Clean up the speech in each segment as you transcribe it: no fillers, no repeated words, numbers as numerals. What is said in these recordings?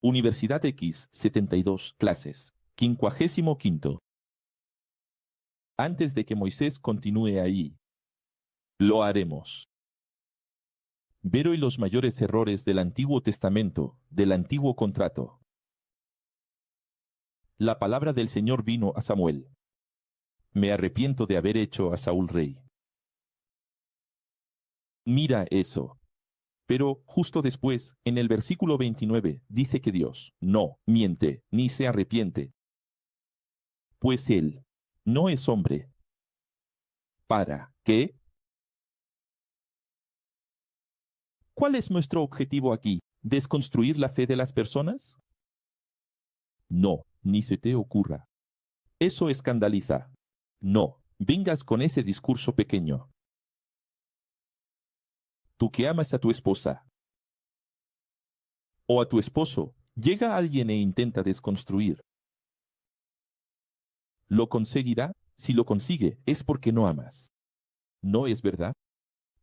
Universidad X, 72, clases. 55. Antes de que Moisés continúe ahí, lo haremos. Ver hoy los mayores errores del Antiguo Testamento, del Antiguo Contrato. La palabra del Señor vino a Samuel. Me arrepiento de haber hecho a Saúl rey. Mira eso. Pero justo después, en el versículo 29, dice que Dios no miente ni se arrepiente. Pues Él no es hombre. ¿Para qué? ¿Cuál es nuestro objetivo aquí? ¿Desconstruir la fe de las personas? No, ni se te ocurra. Eso escandaliza. No, vengas con ese discurso pequeño. Tú que amas a tu esposa o a tu esposo, llega alguien e intenta desconstruir. ¿Lo conseguirá? Si lo consigue, es porque no amas. ¿No es verdad?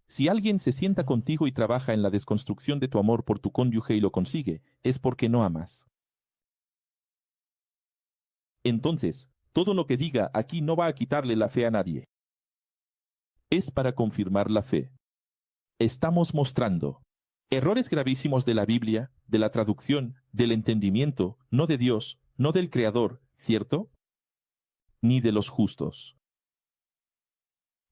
Si alguien se sienta contigo y trabaja en la desconstrucción de tu amor por tu cónyuge y lo consigue, es porque no amas. Entonces, todo lo que diga aquí no va a quitarle la fe a nadie. Es para confirmar la fe. Estamos mostrando errores gravísimos de la Biblia, de la traducción, del entendimiento, no de Dios, no del Creador, ¿cierto? Ni de los justos.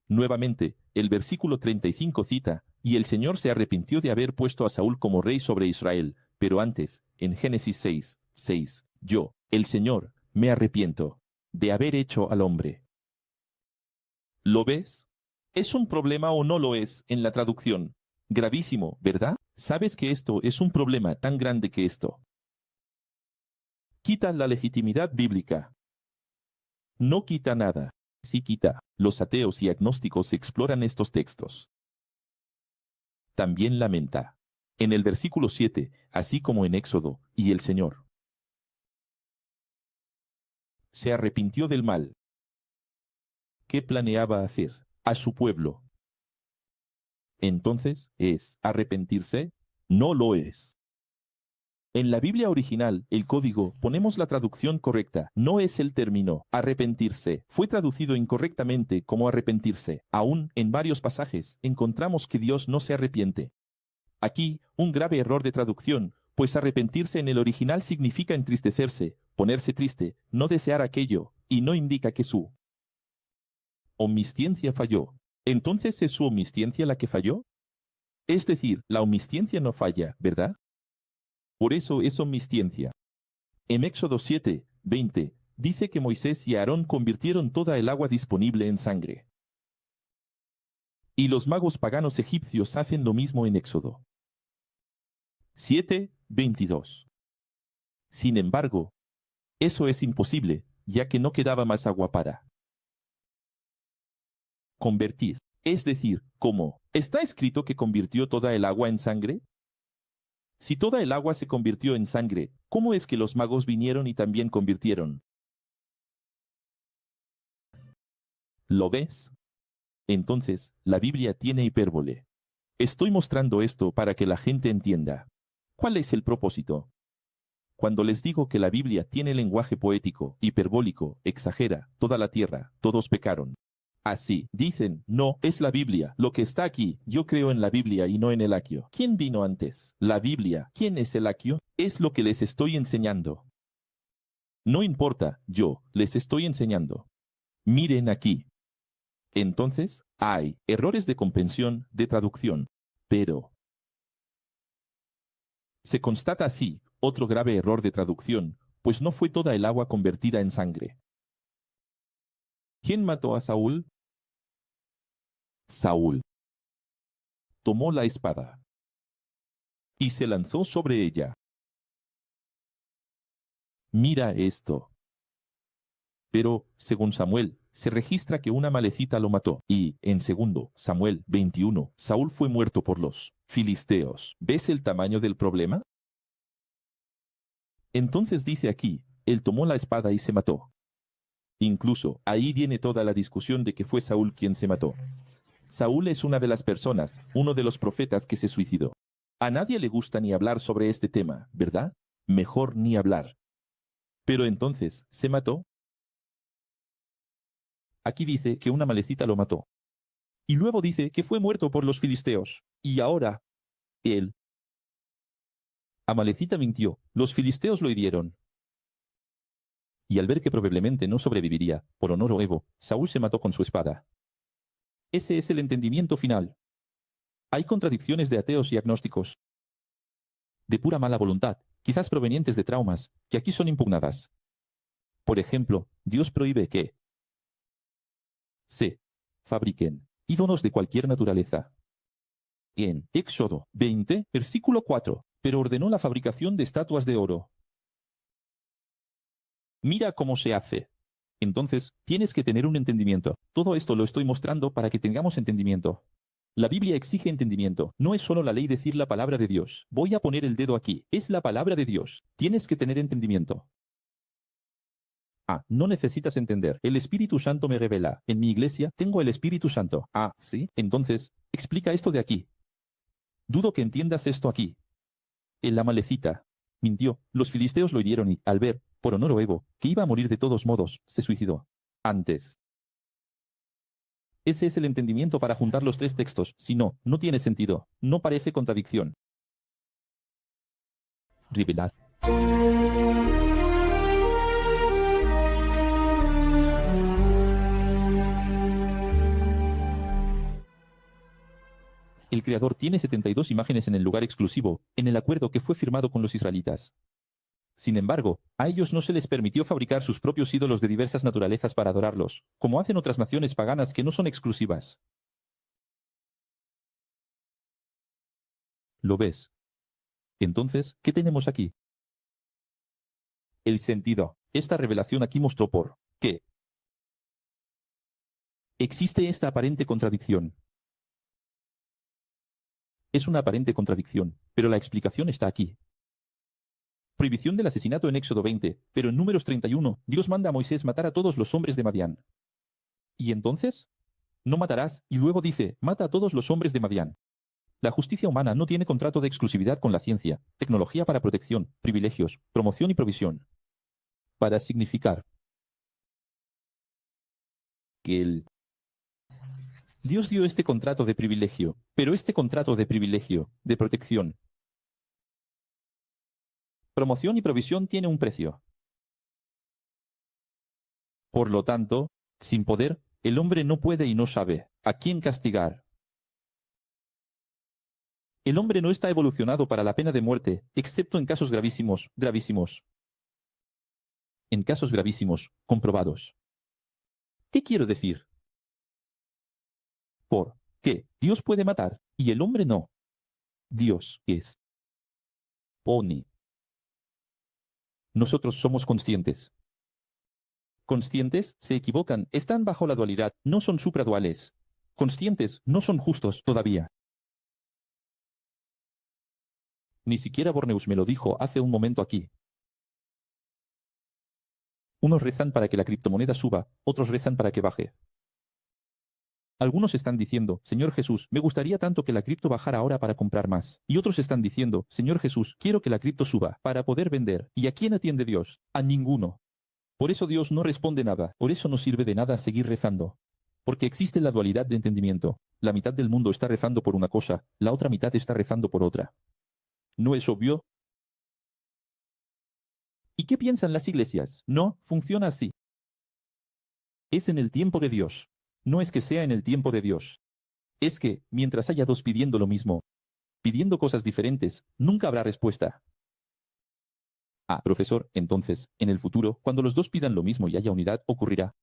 Nuevamente, el versículo 35 cita, y el Señor se arrepintió de haber puesto a Saúl como rey sobre Israel, pero antes, en Génesis 6, yo, el Señor, me arrepiento de haber hecho al hombre. ¿Lo ves? ¿Es un problema o no lo es en la traducción? Gravísimo, ¿verdad? ¿Sabes que esto es un problema tan grande que esto quita la legitimidad bíblica? No quita nada. Sí quita. Los ateos y agnósticos exploran estos textos. También lamenta. En el versículo 7, así como en Éxodo, y el Señor se arrepintió del mal. ¿Qué planeaba hacer a su pueblo? Entonces, ¿es arrepentirse? No lo es. En la Biblia original, el código, ponemos la traducción correcta. No es el término arrepentirse. Fue traducido incorrectamente como arrepentirse. Aún en varios pasajes encontramos que Dios no se arrepiente. Aquí, un grave error de traducción, pues arrepentirse en el original significa entristecerse, ponerse triste, no desear aquello, y no indica que su omnisciencia falló. ¿Entonces es su omnisciencia la que falló? Es decir, la omnisciencia no falla, ¿verdad? Por eso es omnisciencia. En Éxodo 7:20, dice que Moisés y Aarón convirtieron toda el agua disponible en sangre. Y los magos paganos egipcios hacen lo mismo en Éxodo 7:22. Sin embargo, eso es imposible, ya que no quedaba más agua para convertir. Es decir, ¿cómo? ¿Está escrito que convirtió toda el agua en sangre? Si toda el agua se convirtió en sangre, ¿cómo es que los magos vinieron y también convirtieron? ¿Lo ves? Entonces, la Biblia tiene hipérbole. Estoy mostrando esto para que la gente entienda. ¿Cuál es el propósito? Cuando les digo que la Biblia tiene lenguaje poético, hiperbólico, exagera, toda la tierra, todos pecaron. Así, dicen, no, es la Biblia, lo que está aquí, yo creo en la Biblia y no en el aquio. ¿Quién vino antes? La Biblia. ¿Quién es el aquio? Es lo que les estoy enseñando. No importa, yo les estoy enseñando. Miren aquí. Entonces, hay errores de comprensión, de traducción, pero se constata así otro grave error de traducción, pues no fue toda el agua convertida en sangre. ¿Quién mató a Saúl? Saúl tomó la espada y se lanzó sobre ella. Mira esto. Pero, según Samuel, se registra que una malecita lo mató, y, en 2 Samuel 21, Saúl fue muerto por los filisteos. ¿Ves el tamaño del problema? Entonces dice aquí, él tomó la espada y se mató. Incluso, ahí viene toda la discusión de que fue Saúl quien se mató. Saúl es una de las personas, uno de los profetas que se suicidó. A nadie le gusta ni hablar sobre este tema, ¿verdad? Mejor ni hablar. Pero entonces, ¿se mató? Aquí dice que una malecita lo mató. Y luego dice que fue muerto por los filisteos. Y ahora, él. Amalecita mintió. Los filisteos lo hirieron. Y al ver que probablemente no sobreviviría, por honor o ego, Saúl se mató con su espada. Ese es el entendimiento final. Hay contradicciones de ateos y agnósticos, de pura mala voluntad, quizás provenientes de traumas, que aquí son impugnadas. Por ejemplo, Dios prohíbe que se fabriquen ídolos de cualquier naturaleza. En Éxodo 20, versículo 4, pero ordenó la fabricación de estatuas de oro. Mira cómo se hace. Entonces, tienes que tener un entendimiento. Todo esto lo estoy mostrando para que tengamos entendimiento. La Biblia exige entendimiento. No es solo la ley decir la palabra de Dios. Voy a poner el dedo aquí. Es la palabra de Dios. Tienes que tener entendimiento. Ah, no necesitas entender. El Espíritu Santo me revela. En mi iglesia tengo el Espíritu Santo. Ah, ¿sí? Entonces, explica esto de aquí. Dudo que entiendas esto aquí. El Amalecita mintió. Los filisteos lo hirieron y, al ver, por honor o ego, que iba a morir de todos modos, se suicidó. Antes. Ese es el entendimiento para juntar los tres textos. Si no, no tiene sentido. No parece contradicción. Revelad. El Creador tiene 72 imágenes en el lugar exclusivo, en el acuerdo que fue firmado con los israelitas. Sin embargo, a ellos no se les permitió fabricar sus propios ídolos de diversas naturalezas para adorarlos, como hacen otras naciones paganas que no son exclusivas. ¿Lo ves? Entonces, ¿qué tenemos aquí? El sentido. Esta revelación aquí mostró por qué existe esta aparente contradicción. Es una aparente contradicción, pero la explicación está aquí. Prohibición del asesinato en Éxodo 20, pero en Números 31, Dios manda a Moisés matar a todos los hombres de Madián. ¿Y entonces? No matarás, y luego dice, mata a todos los hombres de Madián. La justicia humana no tiene contrato de exclusividad con la ciencia, tecnología para protección, privilegios, promoción y provisión. Para significar que Dios dio este contrato de privilegio, pero este contrato de privilegio, de protección, promoción y provisión tiene un precio. Por lo tanto, sin poder, el hombre no puede y no sabe a quién castigar. El hombre no está evolucionado para la pena de muerte, excepto en casos gravísimos, gravísimos. En casos gravísimos, comprobados. ¿Qué quiero decir? ¿Por qué Dios puede matar y el hombre no? Dios es. Pone. Nosotros somos conscientes. Conscientes se equivocan, están bajo la dualidad, no son supraduales. Conscientes no son justos todavía. Ni siquiera Borneus me lo dijo hace un momento aquí. Unos rezan para que la criptomoneda suba, otros rezan para que baje. Algunos están diciendo, Señor Jesús, me gustaría tanto que la cripto bajara ahora para comprar más. Y otros están diciendo, Señor Jesús, quiero que la cripto suba para poder vender. ¿Y a quién atiende Dios? A ninguno. Por eso Dios no responde nada. Por eso no sirve de nada seguir rezando. Porque existe la dualidad de entendimiento. La mitad del mundo está rezando por una cosa, la otra mitad está rezando por otra. ¿No es obvio? ¿Y qué piensan las iglesias? No, funciona así. Es en el tiempo de Dios. No es que sea en el tiempo de Dios. Es que, mientras haya dos pidiendo lo mismo, pidiendo cosas diferentes, nunca habrá respuesta. Ah, profesor, entonces, en el futuro, cuando los dos pidan lo mismo y haya unidad, ocurrirá.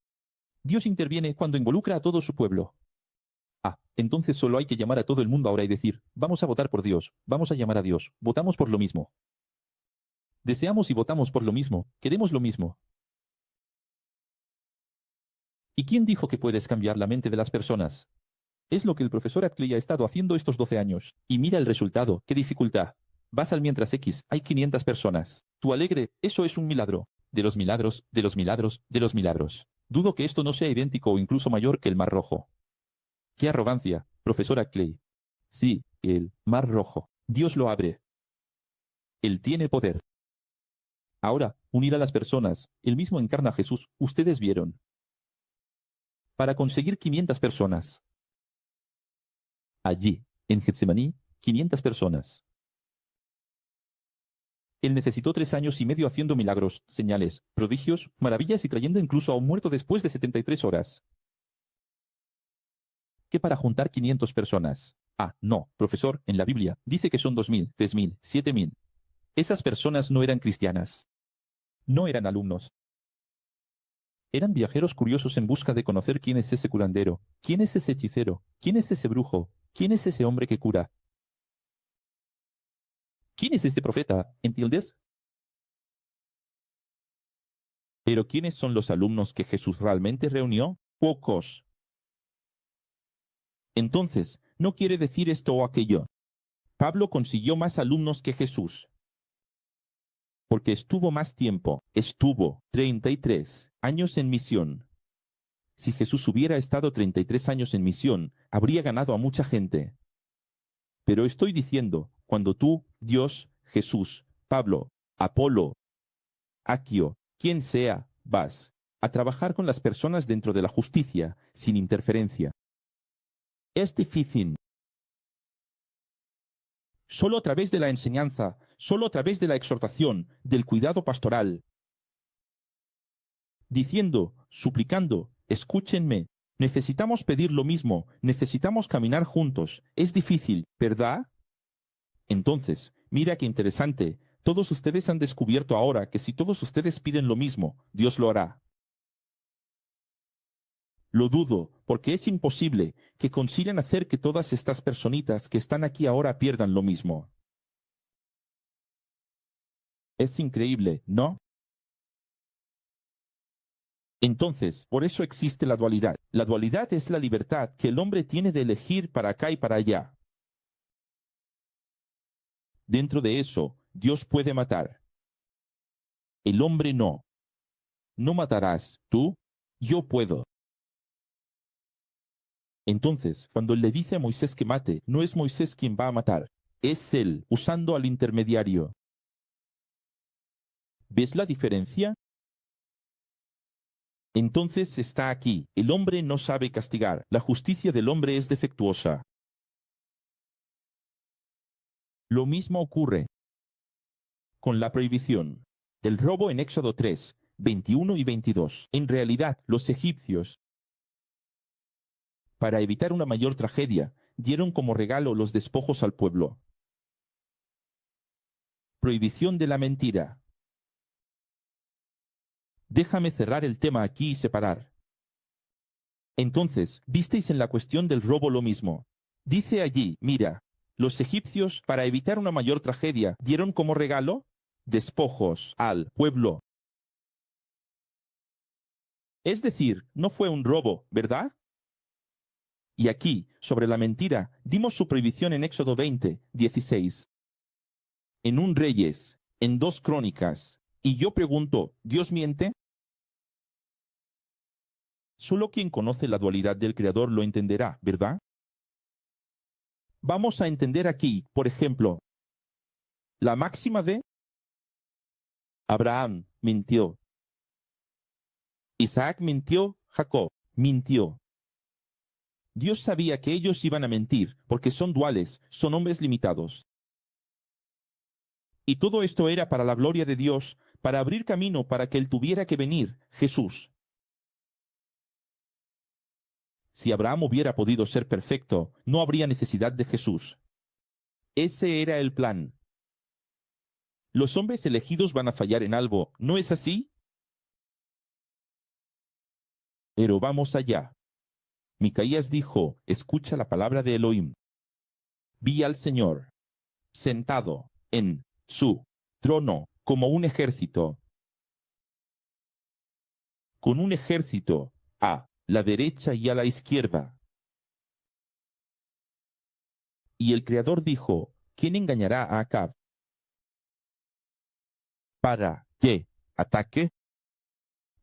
Dios interviene cuando involucra a todo su pueblo. Ah, entonces solo hay que llamar a todo el mundo ahora y decir, vamos a votar por Dios, vamos a llamar a Dios, votamos por lo mismo. Deseamos y votamos por lo mismo, queremos lo mismo. ¿Y quién dijo que puedes cambiar la mente de las personas? Es lo que el profesor Ackley ha estado haciendo estos 12 años. Y mira el resultado, qué dificultad. Vas al mientras X, hay 500 personas. Tú alegre, eso es un milagro. De los milagros, de los milagros, de los milagros. Dudo que esto no sea idéntico o incluso mayor que el Mar Rojo. ¡Qué arrogancia, profesor Ackley! Sí, el Mar Rojo. Dios lo abre. Él tiene poder. Ahora, unir a las personas. El mismo encarna a Jesús. Ustedes vieron. Para conseguir 500 personas. Allí, en Getsemaní, 500 personas. Él necesitó 3 años y medio haciendo milagros, señales, prodigios, maravillas y trayendo incluso a un muerto después de 73 horas. ¿Qué para juntar 500 personas? Ah, no, profesor, en la Biblia dice que son 2000, 3000, 7000. Esas personas no eran cristianas. No eran alumnos. Eran viajeros curiosos en busca de conocer quién es ese curandero, quién es ese hechicero, quién es ese brujo, quién es ese hombre que cura. ¿Quién es ese profeta? ¿Entiendes? Pero ¿quiénes son los alumnos que Jesús realmente reunió? Pocos. Entonces, no quiere decir esto o aquello. Pablo consiguió más alumnos que Jesús, porque estuvo más tiempo, estuvo 33 años en misión. Si Jesús hubiera estado 33 años en misión, habría ganado a mucha gente. Pero estoy diciendo, cuando tú, Dios, Jesús, Pablo, Apolo, Aquio, quien sea, vas a trabajar con las personas dentro de la justicia, sin interferencia. Es difícil. Solo a través de la enseñanza, solo a través de la exhortación, del cuidado pastoral. Diciendo, suplicando, escúchenme, necesitamos pedir lo mismo, necesitamos caminar juntos. Es difícil, ¿verdad? Entonces, mira qué interesante. Todos ustedes han descubierto ahora que si todos ustedes piden lo mismo, Dios lo hará. Lo dudo, porque es imposible que consigan hacer que todas estas personitas que están aquí ahora pierdan lo mismo. Es increíble, ¿no? Entonces, por eso existe la dualidad. La dualidad es la libertad que el hombre tiene de elegir para acá y para allá. Dentro de eso, Dios puede matar. El hombre no. No matarás, tú, yo puedo. Entonces, cuando él le dice a Moisés que mate, no es Moisés quien va a matar, es él, usando al intermediario. ¿Ves la diferencia? Entonces está aquí, el hombre no sabe castigar, la justicia del hombre es defectuosa. Lo mismo ocurre con la prohibición del robo en Éxodo 3, 21 y 22. En realidad, los egipcios, para evitar una mayor tragedia, dieron como regalo los despojos al pueblo. Prohibición de la mentira. Déjame cerrar el tema aquí y separar. Entonces, visteis en la cuestión del robo lo mismo. Dice allí, mira, los egipcios, para evitar una mayor tragedia, dieron como regalo despojos al pueblo. Es decir, no fue un robo, ¿verdad? Y aquí, sobre la mentira, dimos su prohibición en Éxodo 20, 16. En un Reyes, en 2 Crónicas. Y yo pregunto, ¿Dios miente? Solo quien conoce la dualidad del Creador lo entenderá, ¿verdad? Vamos a entender aquí, por ejemplo, la máxima de Abraham mintió. Isaac mintió, Jacob mintió. Dios sabía que ellos iban a mentir, porque son duales, son hombres limitados. Y todo esto era para la gloria de Dios, para abrir camino para que Él tuviera que venir, Jesús. Si Abraham hubiera podido ser perfecto, no habría necesidad de Jesús. Ese era el plan. Los hombres elegidos van a fallar en algo, ¿no es así? Pero vamos allá. Micaías dijo, escucha la palabra de Elohim. Vi al Señor, sentado en su trono, como un ejército, con un ejército a la derecha y a la izquierda. Y el Creador dijo, ¿quién engañará a Acab para que ataque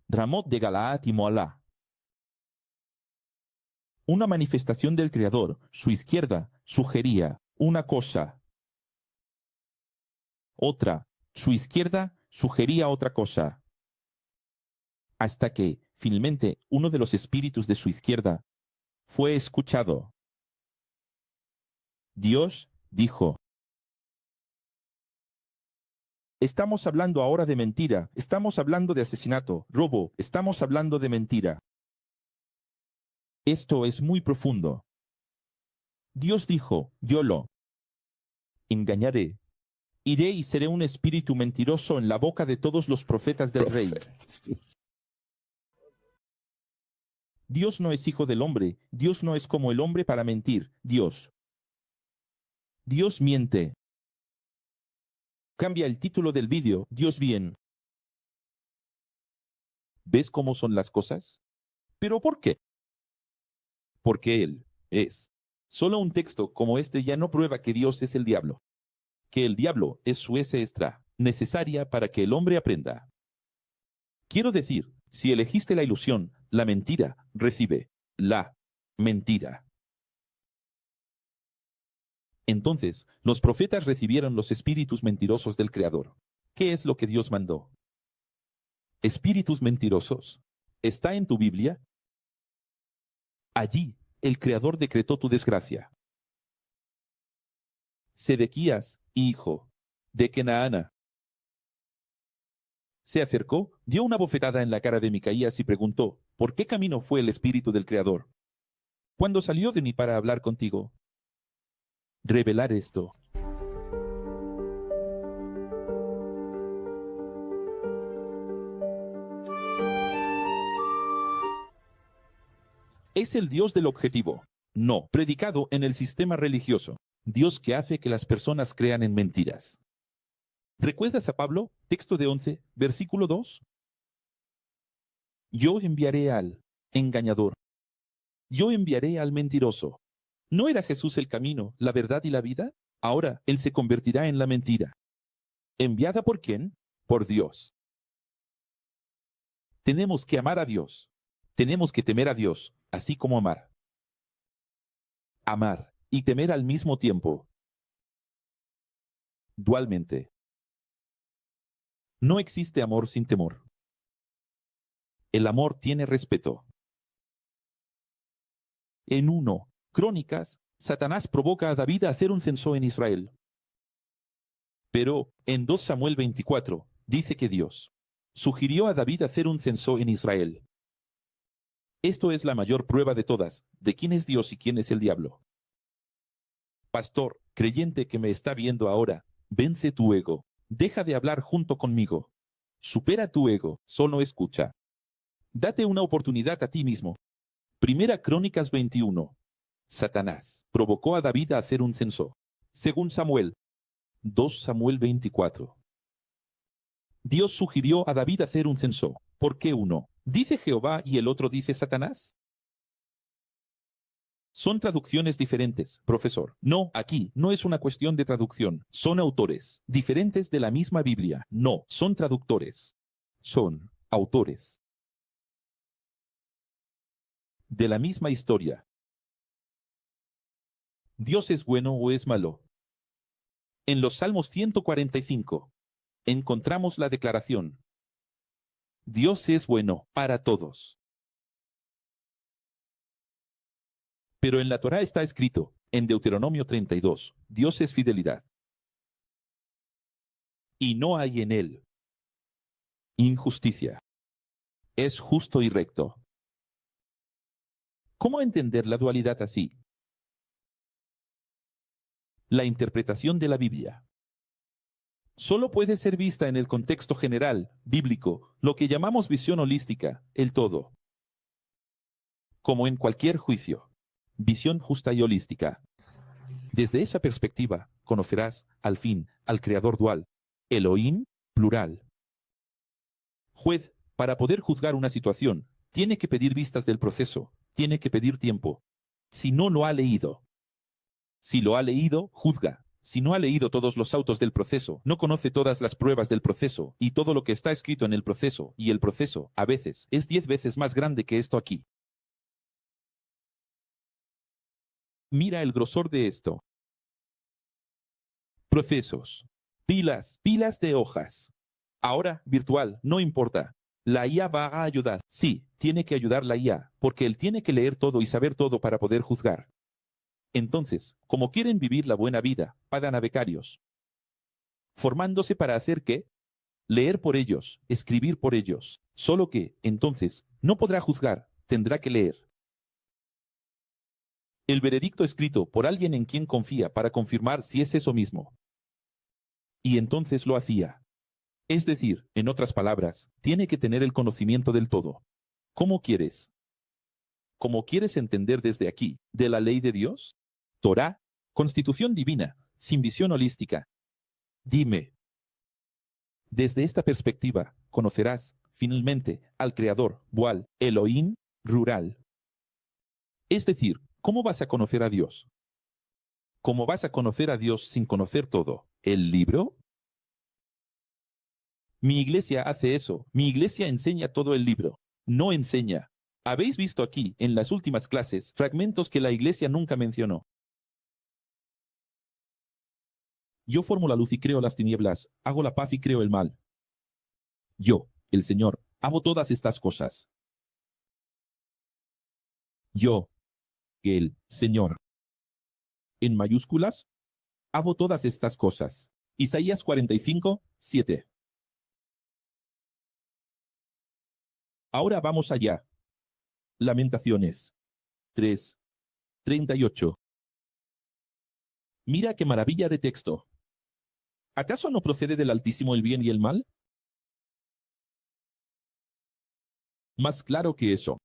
Ramot de Galaad y Moalá? Una manifestación del Creador, su izquierda, sugería una cosa. Otra, su izquierda, sugería otra cosa. Hasta que, finalmente, uno de los espíritus de su izquierda fue escuchado. Dios dijo: estamos hablando ahora de mentira, estamos hablando de asesinato, robo, estamos hablando de mentira. Esto es muy profundo. Dios dijo: yo lo engañaré. Iré y seré un espíritu mentiroso en la boca de todos los profetas del rey. Dios no es hijo del hombre, Dios no es como el hombre para mentir, Dios miente. Cambia el título del vídeo, Dios bien. ¿Ves cómo son las cosas? ¿Pero por qué? Porque Él es. Solo un texto como este ya no prueba que Dios es el diablo. Que el diablo es su ese extra, necesaria para que el hombre aprenda. Quiero decir, si elegiste la ilusión, la mentira, recibe la mentira. Entonces, los profetas recibieron los espíritus mentirosos del Creador. ¿Qué es lo que Dios mandó? Espíritus mentirosos. ¿Está en tu Biblia? Allí, el Creador decretó tu desgracia. Sedequías, hijo de Kenaana, se acercó, dio una bofetada en la cara de Micaías y preguntó: ¿por qué camino fue el espíritu del Creador cuando salió de mí para hablar contigo? Revelar esto. Es el Dios del objetivo, no predicado en el sistema religioso. Dios que hace que las personas crean en mentiras. ¿Recuerdas a Pablo? Texto de 11, versículo 2. Yo enviaré al engañador. Yo enviaré al mentiroso. ¿No era Jesús el camino, la verdad y la vida? Ahora Él se convertirá en la mentira. ¿Enviada por quién? Por Dios. Tenemos que amar a Dios. Tenemos que temer a Dios, así como amar. Amar y temer al mismo tiempo. Dualmente. No existe amor sin temor. El amor tiene respeto. En 1 Crónicas, Satanás provoca a David a hacer un censo en Israel. Pero, en 2 Samuel 24, dice que Dios sugirió a David hacer un censo en Israel. Esto es la mayor prueba de todas, de quién es Dios y quién es el diablo. Pastor, creyente que me está viendo ahora, vence tu ego. Deja de hablar junto conmigo. Supera tu ego, solo escucha. Date una oportunidad a ti mismo. 1 Crónicas 21. Satanás provocó a David a hacer un censo. Según Samuel. 2 Samuel 24. Dios sugirió a David hacer un censo. ¿Por qué uno dice Jehová y el otro dice Satanás? Son traducciones diferentes, profesor. No, aquí no es una cuestión de traducción. Son autores diferentes de la misma Biblia. No, son traductores. Son autores de la misma historia. ¿Dios es bueno o es malo? En los Salmos 145 encontramos la declaración: Dios es bueno para todos. Pero en la Torá está escrito, en Deuteronomio 32, Dios es fidelidad. Y no hay en él injusticia. Es justo y recto. ¿Cómo entender la dualidad así? La interpretación de la Biblia solo puede ser vista en el contexto general, bíblico, lo que llamamos visión holística, el todo. Como en cualquier juicio, visión justa y holística. Desde esa perspectiva, conocerás, al fin, al Creador dual, Elohim, plural. Juez, para poder juzgar una situación, tiene que pedir vistas del proceso, tiene que pedir tiempo. Si no lo ha leído. Si lo ha leído, juzga. Si no ha leído todos los autos del proceso, no conoce todas las pruebas del proceso y todo lo que está escrito en el proceso, y el proceso, a veces, es 10 veces más grande que esto aquí. Mira el grosor de esto. Procesos. Pilas de hojas. Ahora, virtual, no importa. La IA va a ayudar. Sí, tiene que ayudar la IA, porque él tiene que leer todo y saber todo para poder juzgar. Entonces, como quieren vivir la buena vida, pagan a becarios, formándose para hacer qué? Leer por ellos, escribir por ellos. Solo que, entonces, no podrá juzgar, tendrá que leer. El veredicto escrito por alguien en quien confía para confirmar si es eso mismo. Y entonces lo hacía. Es decir, en otras palabras, tiene que tener el conocimiento del todo. ¿Cómo quieres? ¿Cómo quieres entender desde aquí, de la ley de Dios? Torá, constitución divina, sin visión holística. Dime, desde esta perspectiva, conocerás, finalmente, al Creador, Boal, Elohim, rural. Es decir, ¿cómo vas a conocer a Dios? ¿Cómo vas a conocer a Dios sin conocer todo? ¿El libro? Mi iglesia hace eso. Mi iglesia enseña todo el libro. No enseña. Habéis visto aquí, en las últimas clases, fragmentos que la iglesia nunca mencionó. Yo formo la luz y creo las tinieblas, hago la paz y creo el mal. Yo, el Señor, hago todas estas cosas. Yo, el Señor, en mayúsculas, hago todas estas cosas. Isaías 45, 7. Ahora vamos allá. Lamentaciones 3, 38. Mira qué maravilla de texto. ¿Acaso no procede del Altísimo el bien y el mal? Más claro que eso.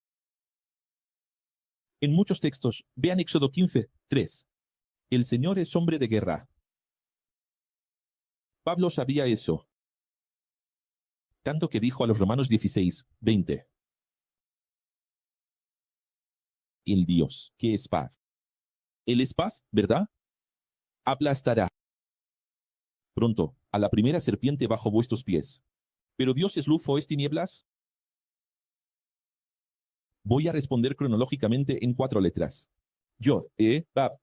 En muchos textos, vean Éxodo 15, 3. El Señor es hombre de guerra. Pablo sabía eso. Tanto que dijo a los Romanos 16, 20. El Dios, que es paz. Él es paz, ¿verdad? Aplastará pronto a la primera serpiente bajo vuestros pies. ¿Pero Dios es luz o es tinieblas? Voy a responder cronológicamente en 4 letras. Yod, Bab,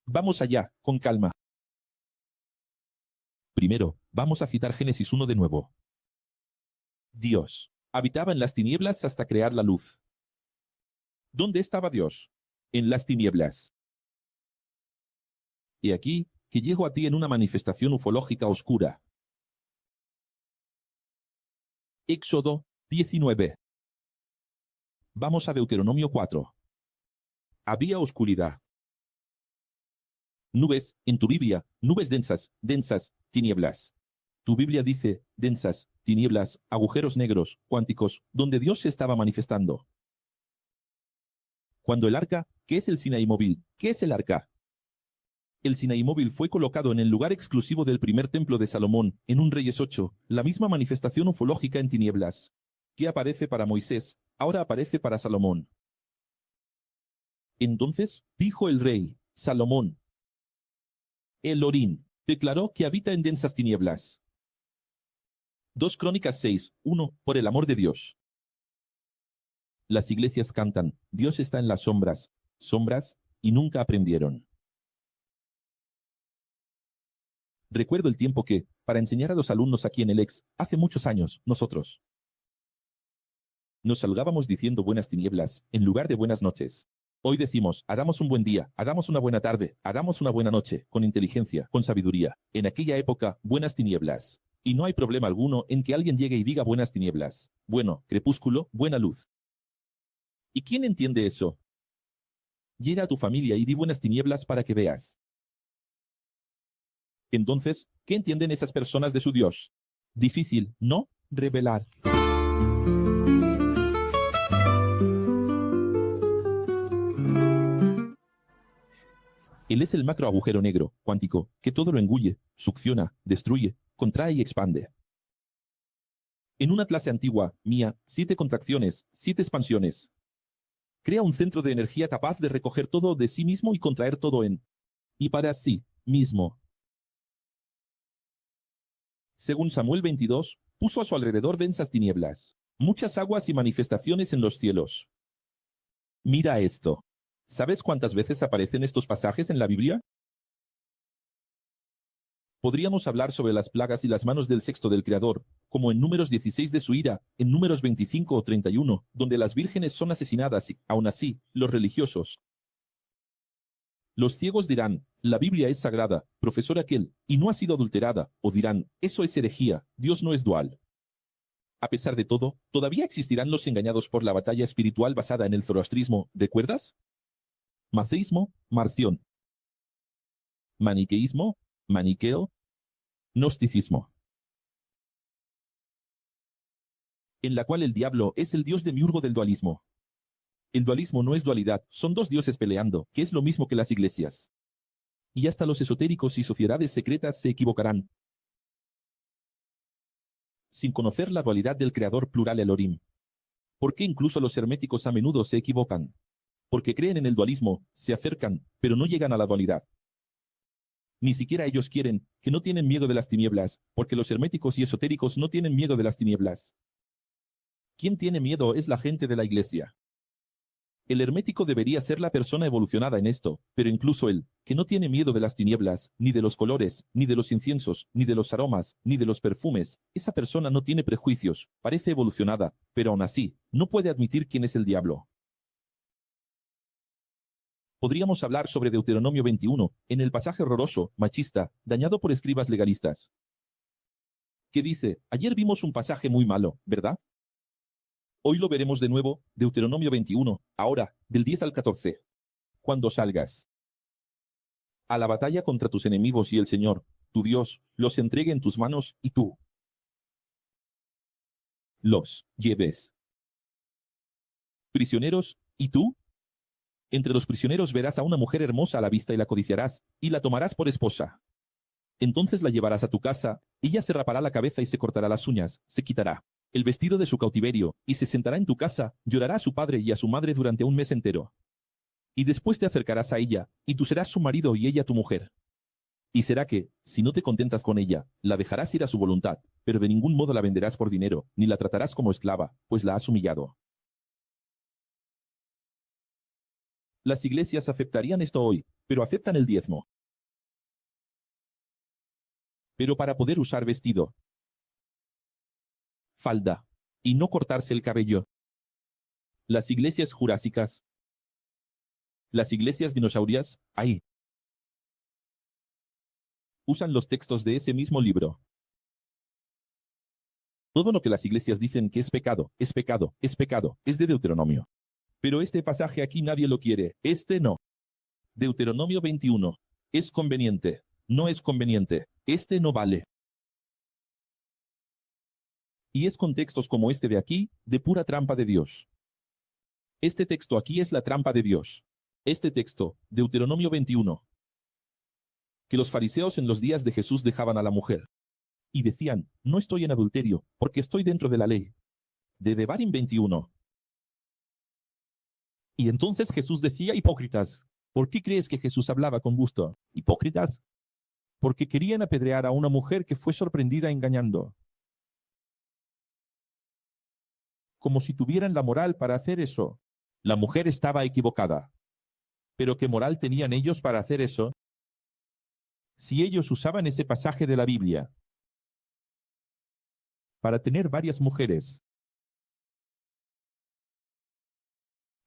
Vamos allá, con calma. Primero, vamos a citar Génesis 1 de nuevo. Dios habitaba en las tinieblas hasta crear la luz. ¿Dónde estaba Dios? En las tinieblas. Y aquí, que llego a ti en una manifestación ufológica oscura. Éxodo 19. Vamos a Deuteronomio 4. Había oscuridad. Nubes, en tu Biblia, nubes densas, densas, tinieblas. Tu Biblia dice, densas, tinieblas, agujeros negros, cuánticos, donde Dios se estaba manifestando. Cuando el arca, ¿qué es el Sinaí móvil? ¿Qué es el arca? El Sinaí móvil fue colocado en el lugar exclusivo del primer templo de Salomón, en un Reyes 8, la misma manifestación ufológica en tinieblas. ¿Qué aparece para Moisés? Ahora aparece para Salomón. Entonces, dijo el rey, Salomón, Elohim, declaró que habita en densas tinieblas. 2 Crónicas 6, 1, por el amor de Dios. Las iglesias cantan, Dios está en las sombras, sombras, y nunca aprendieron. Recuerdo el tiempo que, para enseñar a los alumnos aquí en el ex, hace muchos años, nosotros nos saludábamos diciendo buenas tinieblas, en lugar de buenas noches. Hoy decimos, hagamos un buen día, hagamos una buena tarde, hagamos una buena noche, con inteligencia, con sabiduría. En aquella época, buenas tinieblas. Y no hay problema alguno en que alguien llegue y diga buenas tinieblas. Bueno, crepúsculo, buena luz. ¿Y quién entiende eso? Llega a tu familia y di buenas tinieblas para que veas. Entonces, ¿qué entienden esas personas de su Dios? Difícil, ¿no? Revelar. Él es el macro agujero negro, cuántico, que todo lo engulle, succiona, destruye, contrae y expande. En una clase antigua, mía, 7 contracciones, 7 expansiones. Crea un centro de energía capaz de recoger todo de sí mismo y contraer todo en y para sí mismo. Según Samuel 22, puso a su alrededor densas tinieblas, muchas aguas y manifestaciones en los cielos. Mira esto. ¿Sabes cuántas veces aparecen estos pasajes en la Biblia? Podríamos hablar sobre las plagas y las manos del sexto del Creador, como en Números 16 de su ira, en Números 25 o 31, donde las vírgenes son asesinadas y, aún así, los religiosos. Los ciegos dirán, la Biblia es sagrada, profesor aquel, y no ha sido adulterada, o dirán, eso es herejía, Dios no es dual. A pesar de todo, todavía existirán los engañados por la batalla espiritual basada en el zoroastrismo, ¿recuerdas? Maceísmo, Marción. Maniqueísmo, Maniqueo. Gnosticismo. En la cual el diablo es el dios demiurgo del dualismo. El dualismo no es dualidad, son dos dioses peleando, que es lo mismo que las iglesias. Y hasta los esotéricos y sociedades secretas se equivocarán, sin conocer la dualidad del creador plural Elohim. ¿Por qué incluso los herméticos a menudo se equivocan? Porque creen en el dualismo, se acercan, pero no llegan a la dualidad. Ni siquiera ellos quieren, que no tienen miedo de las tinieblas, porque los herméticos y esotéricos no tienen miedo de las tinieblas. ¿Quién tiene miedo es la gente de la iglesia? El hermético debería ser la persona evolucionada en esto, pero incluso él, que no tiene miedo de las tinieblas, ni de los colores, ni de los inciensos, ni de los aromas, ni de los perfumes, esa persona no tiene prejuicios, parece evolucionada, pero aún así, no puede admitir quién es el diablo. Podríamos hablar sobre Deuteronomio 21, en el pasaje horroroso, machista, dañado por escribas legalistas. ¿Qué dice? Ayer vimos un pasaje muy malo, ¿verdad? Hoy lo veremos de nuevo, Deuteronomio 21, ahora, del 10 al 14. Cuando salgas a la batalla contra tus enemigos y el Señor, tu Dios, los entregue en tus manos y tú los lleves prisioneros, ¿y tú? Entre los prisioneros verás a una mujer hermosa a la vista y la codiciarás, y la tomarás por esposa. Entonces la llevarás a tu casa, ella se rapará la cabeza y se cortará las uñas, se quitará el vestido de su cautiverio, y se sentará en tu casa, llorará a su padre y a su madre durante un mes entero. Y después te acercarás a ella, y tú serás su marido y ella tu mujer. Y será que, si no te contentas con ella, la dejarás ir a su voluntad, pero de ningún modo la venderás por dinero, ni la tratarás como esclava, pues la has humillado. Las iglesias aceptarían esto hoy, pero aceptan el diezmo. Pero para poder usar vestido, falda, y no cortarse el cabello. Las iglesias jurásicas, las iglesias dinosaurias, ahí, usan los textos de ese mismo libro. Todo lo que las iglesias dicen que es pecado, es pecado, es pecado, es de Deuteronomio. Pero este pasaje aquí nadie lo quiere, este no. Deuteronomio 21. Es conveniente, no es conveniente, este no vale. Y es con textos como este de aquí, de pura trampa de Dios. Este texto aquí es la trampa de Dios. Este texto, Deuteronomio 21. Que los fariseos en los días de Jesús dejaban a la mujer. Y decían, no estoy en adulterio, porque estoy dentro de la ley. De Devarim 21. Y entonces Jesús decía, hipócritas, ¿por qué crees que Jesús hablaba con gusto? Hipócritas, porque querían apedrear a una mujer que fue sorprendida engañando. Como si tuvieran la moral para hacer eso. La mujer estaba equivocada. Pero ¿qué moral tenían ellos para hacer eso? Si ellos usaban ese pasaje de la Biblia para tener varias mujeres,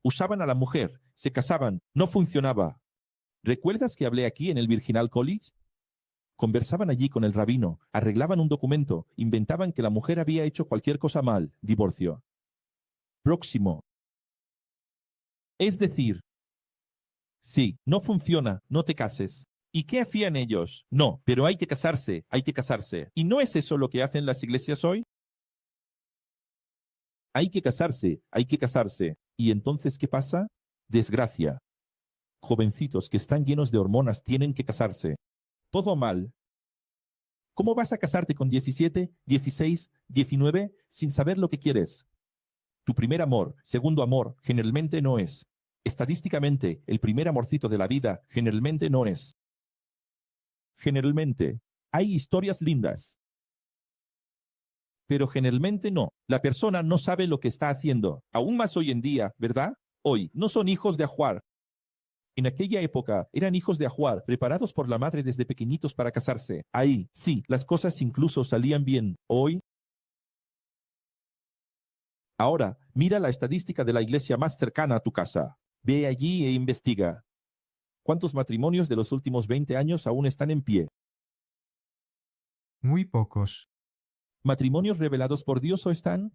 usaban a la mujer, se casaban, no funcionaba. ¿Recuerdas que hablé aquí en el Virginal College? Conversaban allí con el rabino, arreglaban un documento, inventaban que la mujer había hecho cualquier cosa mal, divorcio. Próximo. Es decir, sí, no funciona, no te cases. ¿Y qué hacían ellos? No, pero hay que casarse, hay que casarse. ¿Y no es eso lo que hacen las iglesias hoy? Hay que casarse, hay que casarse. ¿Y entonces qué pasa? Desgracia. Jovencitos que están llenos de hormonas tienen que casarse. Todo mal. ¿Cómo vas a casarte con 17, 16, 19 sin saber lo que quieres? Tu primer amor, segundo amor, generalmente no es. Estadísticamente, el primer amorcito de la vida generalmente no es. Generalmente, hay historias lindas. Pero generalmente no. La persona no sabe lo que está haciendo. Aún más hoy en día, ¿verdad? Hoy, no son hijos de ajuar. En aquella época eran hijos de ajuar, preparados por la madre desde pequeñitos para casarse. Ahí, sí, las cosas incluso salían bien. Hoy, ahora, mira la estadística de la iglesia más cercana a tu casa. Ve allí e investiga. ¿Cuántos matrimonios de los últimos 20 años aún están en pie? Muy pocos. ¿Matrimonios revelados por Dios o están?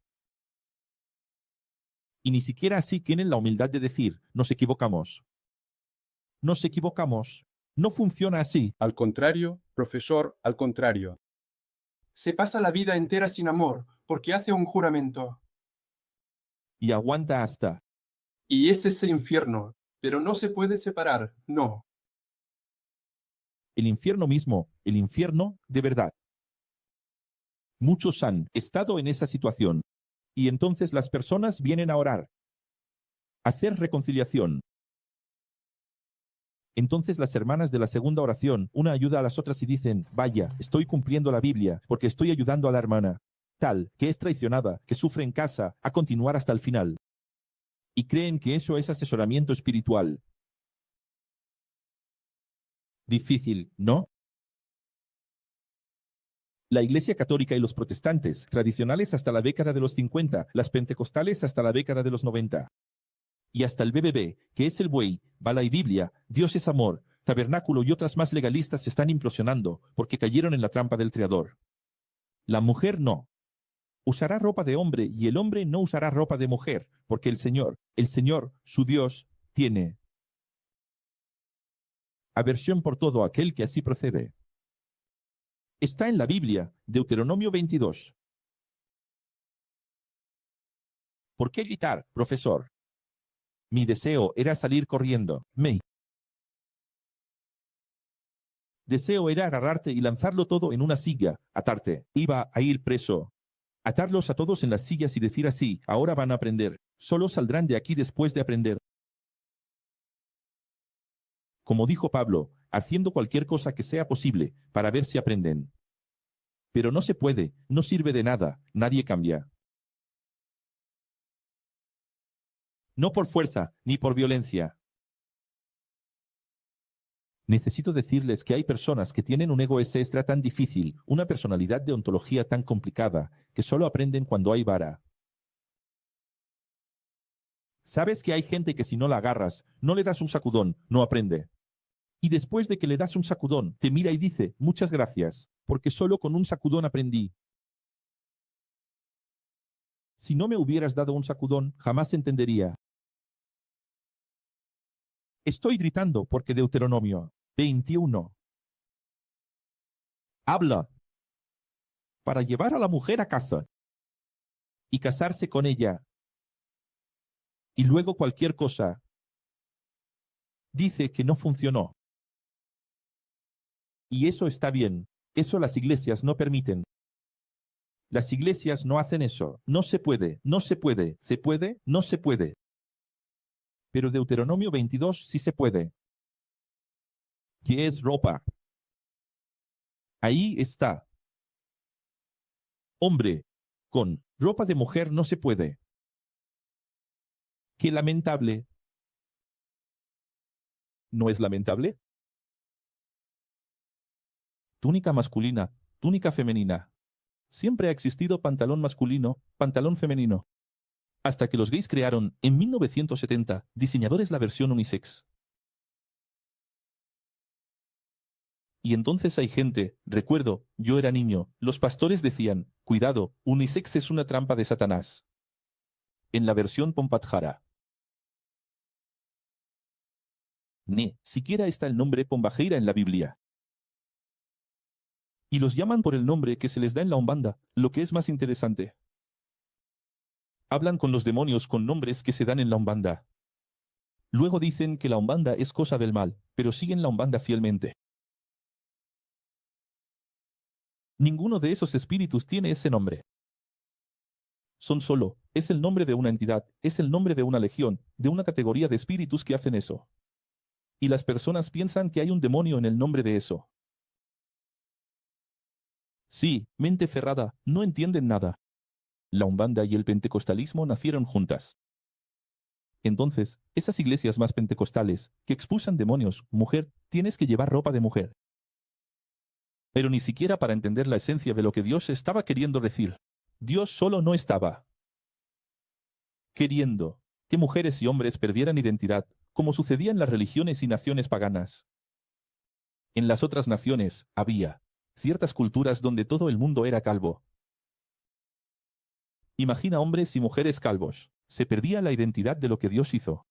Y ni siquiera así tienen la humildad de decir, nos equivocamos. Nos equivocamos. No funciona así. Al contrario, profesor, al contrario. Se pasa la vida entera sin amor, porque hace un juramento. Y aguanta hasta. Y ese es el infierno, pero no se puede separar, no. El infierno mismo, el infierno de verdad. Muchos han estado en esa situación. Y entonces las personas vienen a orar. Hacer reconciliación. Entonces las hermanas de la segunda oración, una ayuda a las otras y dicen, vaya, estoy cumpliendo la Biblia porque estoy ayudando a la hermana, tal, que es traicionada, que sufre en casa, a continuar hasta el final. Y creen que eso es asesoramiento espiritual. Difícil, ¿no? La Iglesia Católica y los protestantes, tradicionales hasta la década de los 50, las pentecostales hasta la década de los 90. Y hasta el BBB, que es el buey, Bala y Biblia, Dios es amor, Tabernáculo y otras más legalistas se están implosionando porque cayeron en la trampa del Creador. La mujer no. Usará ropa de hombre y el hombre no usará ropa de mujer, porque el Señor, su Dios, tiene aversión por todo aquel que así procede. Está en la Biblia, Deuteronomio 22. ¿Por qué gritar, profesor? Mi deseo era salir corriendo. Deseo era agarrarte y lanzarlo todo en una silla, atarte. Iba a ir preso. Atarlos a todos en las sillas y decir así, ahora van a aprender. Solo saldrán de aquí después de aprender. Como dijo Pablo, haciendo cualquier cosa que sea posible para ver si aprenden. Pero no se puede, no sirve de nada, nadie cambia. No por fuerza, ni por violencia. Necesito decirles que hay personas que tienen un ego extra tan difícil, una personalidad de ontología tan complicada, que solo aprenden cuando hay vara. ¿Sabes que hay gente que si no la agarras, no le das un sacudón, no aprende? Y después de que le das un sacudón, te mira y dice, muchas gracias, porque solo con un sacudón aprendí. Si no me hubieras dado un sacudón, jamás entendería. Estoy gritando porque Deuteronomio 21 habla para llevar a la mujer a casa y casarse con ella. Y luego cualquier cosa. Dice que no funcionó. Y eso está bien. Eso las iglesias no permiten. Las iglesias no hacen eso. No se puede, no se puede, se puede, no se puede. Pero Deuteronomio 22 sí se puede. ¿Qué es ropa? Ahí está. Hombre, con ropa de mujer no se puede. Qué lamentable. ¿No es lamentable? Túnica masculina, túnica femenina. Siempre ha existido pantalón masculino, pantalón femenino. Hasta que los gays crearon, en 1970, diseñadores la versión unisex. Y entonces hay gente, recuerdo, yo era niño, los pastores decían, cuidado, unisex es una trampa de Satanás. En la versión Pombajara. Ni siquiera está el nombre Pombajeira en la Biblia. Y los llaman por el nombre que se les da en la Umbanda, lo que es más interesante. Hablan con los demonios con nombres que se dan en la Umbanda. Luego dicen que la Umbanda es cosa del mal, pero siguen la Umbanda fielmente. Ninguno de esos espíritus tiene ese nombre. Son solo, es el nombre de una entidad, es el nombre de una legión, de una categoría de espíritus que hacen eso. Y las personas piensan que hay un demonio en el nombre de eso. Sí, mente cerrada, no entienden nada. La Umbanda y el pentecostalismo nacieron juntas. Entonces, esas iglesias más pentecostales, que expulsan demonios, mujer, tienes que llevar ropa de mujer. Pero ni siquiera para entender la esencia de lo que Dios estaba queriendo decir. Dios solo no estaba queriendo que mujeres y hombres perdieran identidad, como sucedía en las religiones y naciones paganas. En las otras naciones había ciertas culturas donde todo el mundo era calvo. Imagina hombres y mujeres calvos. Se perdía la identidad de lo que Dios hizo.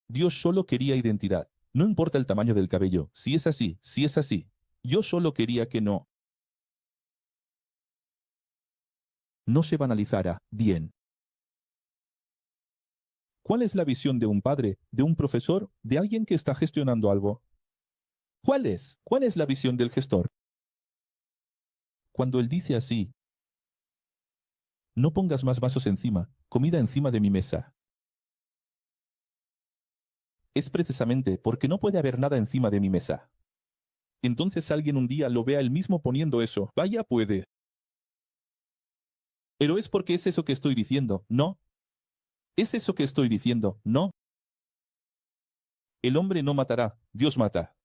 Dios solo quería identidad. No importa el tamaño del cabello, si es así, si es así. Yo solo quería que no se banalizara. Bien. ¿Cuál es la visión de un padre, de un profesor, de alguien que está gestionando algo? ¿Cuál es? ¿Cuál es la visión del gestor? Cuando él dice así, no pongas más vasos encima, comida encima de mi mesa. Es precisamente porque no puede haber nada encima de mi mesa. Entonces alguien un día lo vea él mismo poniendo eso. Vaya, puede. Pero es porque es eso que estoy diciendo, ¿no? Es eso que estoy diciendo, ¿no? El hombre no matará, Dios mata.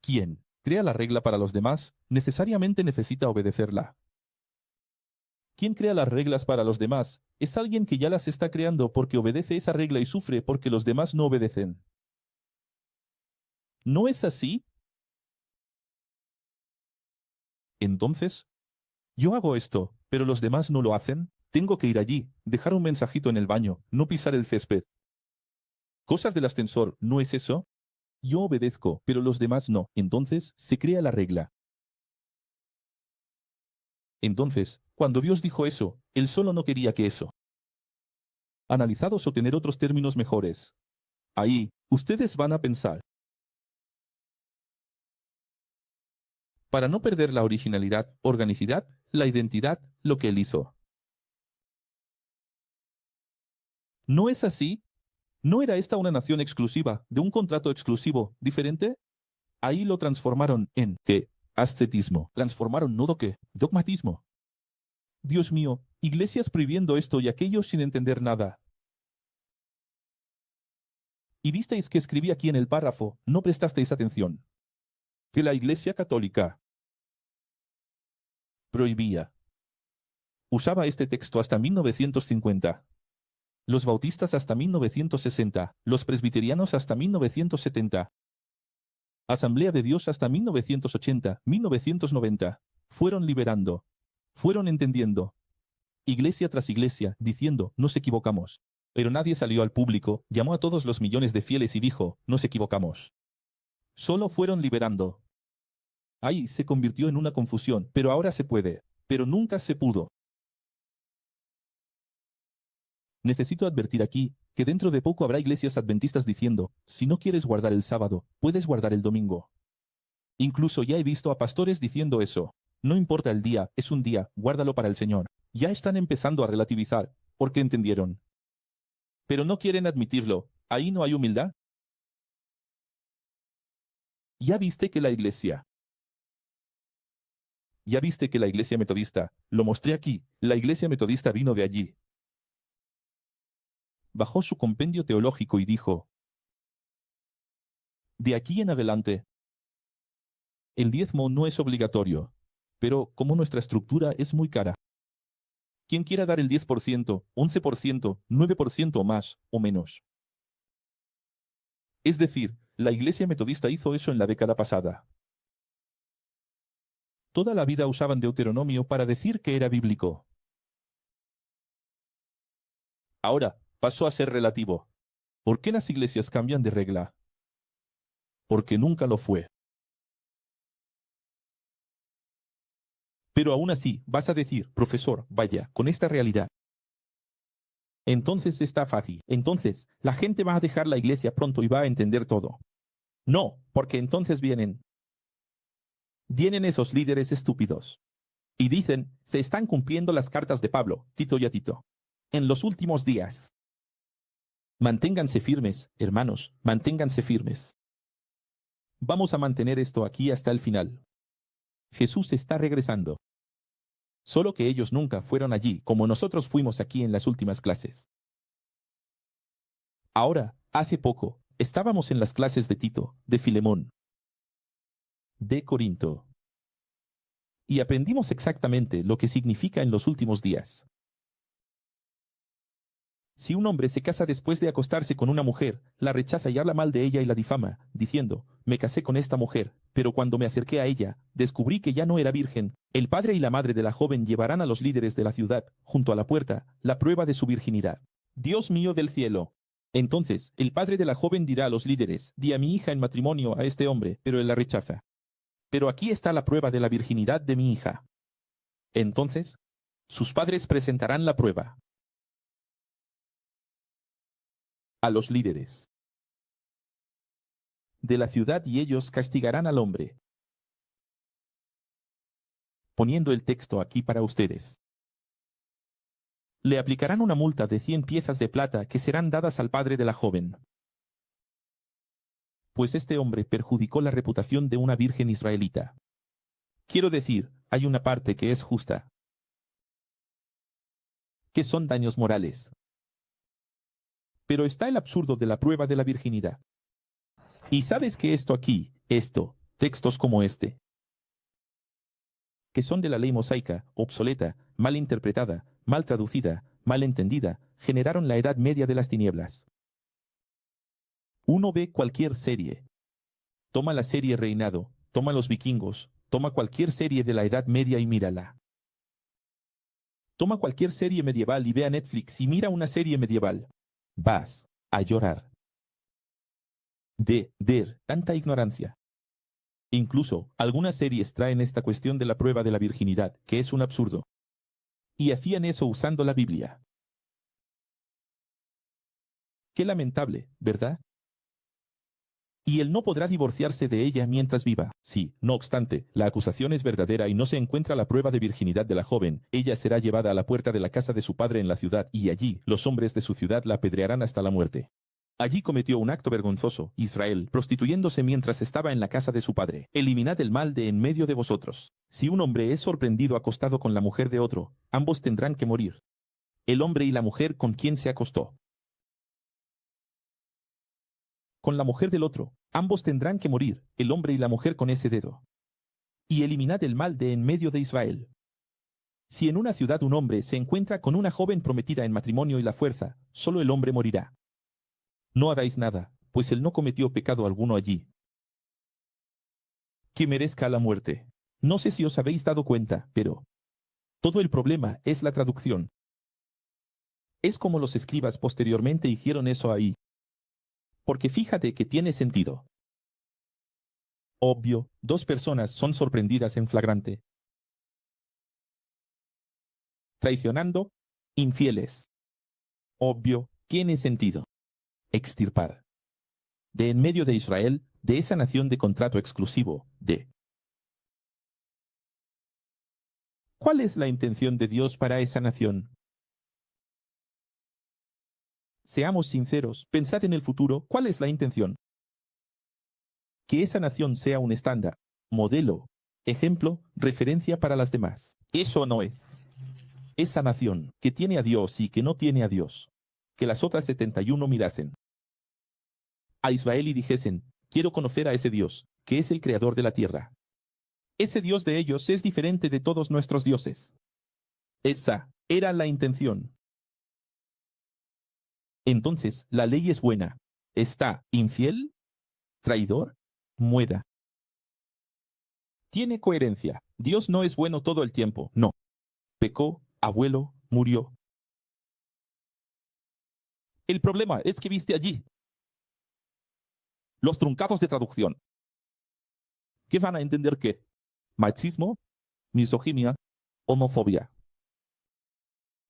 Quien crea la regla para los demás, necesariamente necesita obedecerla. Quien crea las reglas para los demás es alguien que ya las está creando porque obedece esa regla y sufre porque los demás no obedecen. ¿No es así? Entonces, yo hago esto, pero los demás no lo hacen. Tengo que ir allí, dejar un mensajito en el baño, no pisar el césped. Cosas del ascensor, ¿no es eso? Yo obedezco, pero los demás no. Entonces, se crea la regla. Entonces, cuando Dios dijo eso, Él solo no quería que eso. Analizados o tener otros términos mejores. Ahí, ustedes van a pensar. Para no perder la originalidad, organicidad, la identidad, lo que Él hizo. ¿No es así? ¿No era esta una nación exclusiva, de un contrato exclusivo, diferente? Ahí lo transformaron en ¿qué? Ascetismo. Transformaron no ¿qué? Dogmatismo. Dios mío, iglesias prohibiendo esto y aquello sin entender nada. Y visteis que escribí aquí en el párrafo, no prestasteis atención. Que la Iglesia Católica prohibía. Usaba este texto hasta 1950. Los bautistas hasta 1960, los presbiterianos hasta 1970. Asamblea de Dios hasta 1980, 1990. Fueron liberando. Fueron entendiendo. Iglesia tras iglesia, diciendo, nos equivocamos. Pero nadie salió al público, llamó a todos los millones de fieles y dijo, nos equivocamos. Solo fueron liberando. Ahí se convirtió en una confusión, pero ahora se puede. Pero nunca se pudo. Necesito advertir aquí que dentro de poco habrá iglesias adventistas diciendo, si no quieres guardar el sábado, puedes guardar el domingo. Incluso ya he visto a pastores diciendo eso. No importa el día, es un día, guárdalo para el Señor. Ya están empezando a relativizar, porque entendieron. Pero no quieren admitirlo. ¿Ahí no hay humildad? Ya viste que la iglesia metodista, lo mostré aquí, la iglesia metodista vino de allí. Bajó su compendio teológico y dijo, de aquí en adelante, el diezmo no es obligatorio, pero como nuestra estructura es muy cara, quien quiera dar el 10%, 11%, 9% o más o menos. Es decir, la iglesia metodista hizo eso en la década pasada. Toda la vida usaban Deuteronomio para decir que era bíblico. Ahora, pasó a ser relativo. ¿Por qué las iglesias cambian de regla? Porque nunca lo fue. Pero aún así, vas a decir, profesor, vaya, con esta realidad. Entonces está fácil. Entonces, la gente va a dejar la iglesia pronto y va a entender todo. No, porque entonces vienen esos líderes estúpidos. Y dicen, se están cumpliendo las cartas de Pablo, Tito y a Tito. En los últimos días. Manténganse firmes, hermanos, manténganse firmes. Vamos a mantener esto aquí hasta el final. Jesús está regresando. Solo que ellos nunca fueron allí, como nosotros fuimos aquí en las últimas clases. Ahora, hace poco, estábamos en las clases de Tito, de Filemón, de Corinto, y aprendimos exactamente lo que significa en los últimos días. Si un hombre se casa después de acostarse con una mujer, la rechaza y habla mal de ella y la difama, diciendo, me casé con esta mujer, pero cuando me acerqué a ella, descubrí que ya no era virgen, el padre y la madre de la joven llevarán a los líderes de la ciudad, junto a la puerta, la prueba de su virginidad. Dios mío del cielo. Entonces, el padre de la joven dirá a los líderes, di a mi hija en matrimonio a este hombre, pero él la rechaza. Pero aquí está la prueba de la virginidad de mi hija. Entonces, sus padres presentarán la prueba a los líderes de la ciudad y ellos castigarán al hombre. Poniendo el texto aquí para ustedes. Le aplicarán una multa de 100 piezas de plata que serán dadas al padre de la joven. Pues este hombre perjudicó la reputación de una virgen israelita. Quiero decir, hay una parte que es justa, que son daños morales. Pero está el absurdo de la prueba de la virginidad. Y sabes que textos como este, que son de la ley mosaica, obsoleta, mal interpretada, mal traducida, mal entendida, generaron la Edad Media de las tinieblas. Uno ve cualquier serie. Toma la serie Reinado, toma Los Vikingos, toma cualquier serie de la Edad Media y mírala. Toma cualquier serie medieval y ve a Netflix y mira una serie medieval. Vas a llorar. Tanta ignorancia. Incluso, algunas series traen esta cuestión de la prueba de la virginidad, que es un absurdo. Y hacían eso usando la Biblia. Qué lamentable, ¿verdad? Y él no podrá divorciarse de ella mientras viva. Si, no obstante, la acusación es verdadera y no se encuentra la prueba de virginidad de la joven, ella será llevada a la puerta de la casa de su padre en la ciudad, y allí, los hombres de su ciudad la apedrearán hasta la muerte. Allí cometió un acto vergonzoso, Israel, prostituyéndose mientras estaba en la casa de su padre. Eliminad el mal de en medio de vosotros. Si un hombre es sorprendido acostado con la mujer de otro, ambos tendrán que morir. El hombre y la mujer con quien se acostó. Con la mujer del otro, ambos tendrán que morir, el hombre y la mujer con ese dedo. Y eliminad el mal de en medio de Israel. Si en una ciudad un hombre se encuentra con una joven prometida en matrimonio y la fuerza, solo el hombre morirá. No hagáis nada, pues él no cometió pecado alguno allí, que merezca la muerte. No sé si os habéis dado cuenta, pero todo el problema es la traducción. Es como los escribas posteriormente hicieron eso ahí. Porque fíjate que tiene sentido. Obvio, 2 personas son sorprendidas en flagrante. Traicionando, infieles. Obvio, tiene sentido. Extirpar. De en medio de Israel, de esa nación de contrato exclusivo, ¿Cuál es la intención de Dios para esa nación? Seamos sinceros, pensad en el futuro, ¿cuál es la intención? Que esa nación sea un estándar, modelo, ejemplo, referencia para las demás. Eso no es. Esa nación, que tiene a Dios y que no tiene a Dios, que las otras 71 mirasen a Israel y dijesen, quiero conocer a ese Dios, que es el creador de la tierra. Ese Dios de ellos es diferente de todos nuestros dioses. Esa era la intención. Entonces, la ley es buena. ¿Está infiel? ¿Traidor? Muera. Tiene coherencia. Dios no es bueno todo el tiempo, no. Pecó, abuelo, murió. El problema es que viste allí los truncados de traducción. ¿Qué van a entender qué? Machismo, misoginia, homofobia.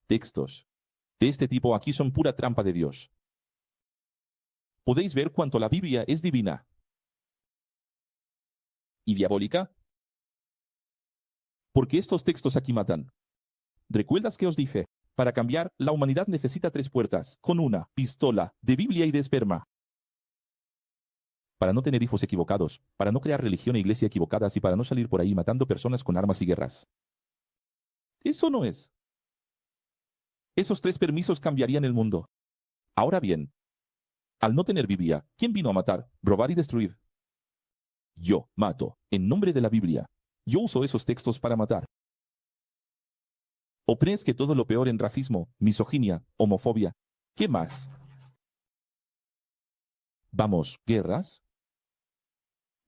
Textos de este tipo aquí son pura trampa de Dios. Podéis ver cuánto la Biblia es divina y diabólica. Porque estos textos aquí matan. ¿Recuerdas que os dije? Para cambiar, la humanidad necesita 3 puertas, con una pistola, de Biblia y de esperma. Para no tener hijos equivocados, para no crear religión e iglesia equivocadas y para no salir por ahí matando personas con armas y guerras. Eso no es. Esos 3 permisos cambiarían el mundo. Ahora bien, al no tener Biblia, ¿quién vino a matar, robar y destruir? Yo mato, en nombre de la Biblia. Yo uso esos textos para matar. ¿O crees que todo lo peor en racismo, misoginia, homofobia? ¿Qué más? Vamos, ¿guerras?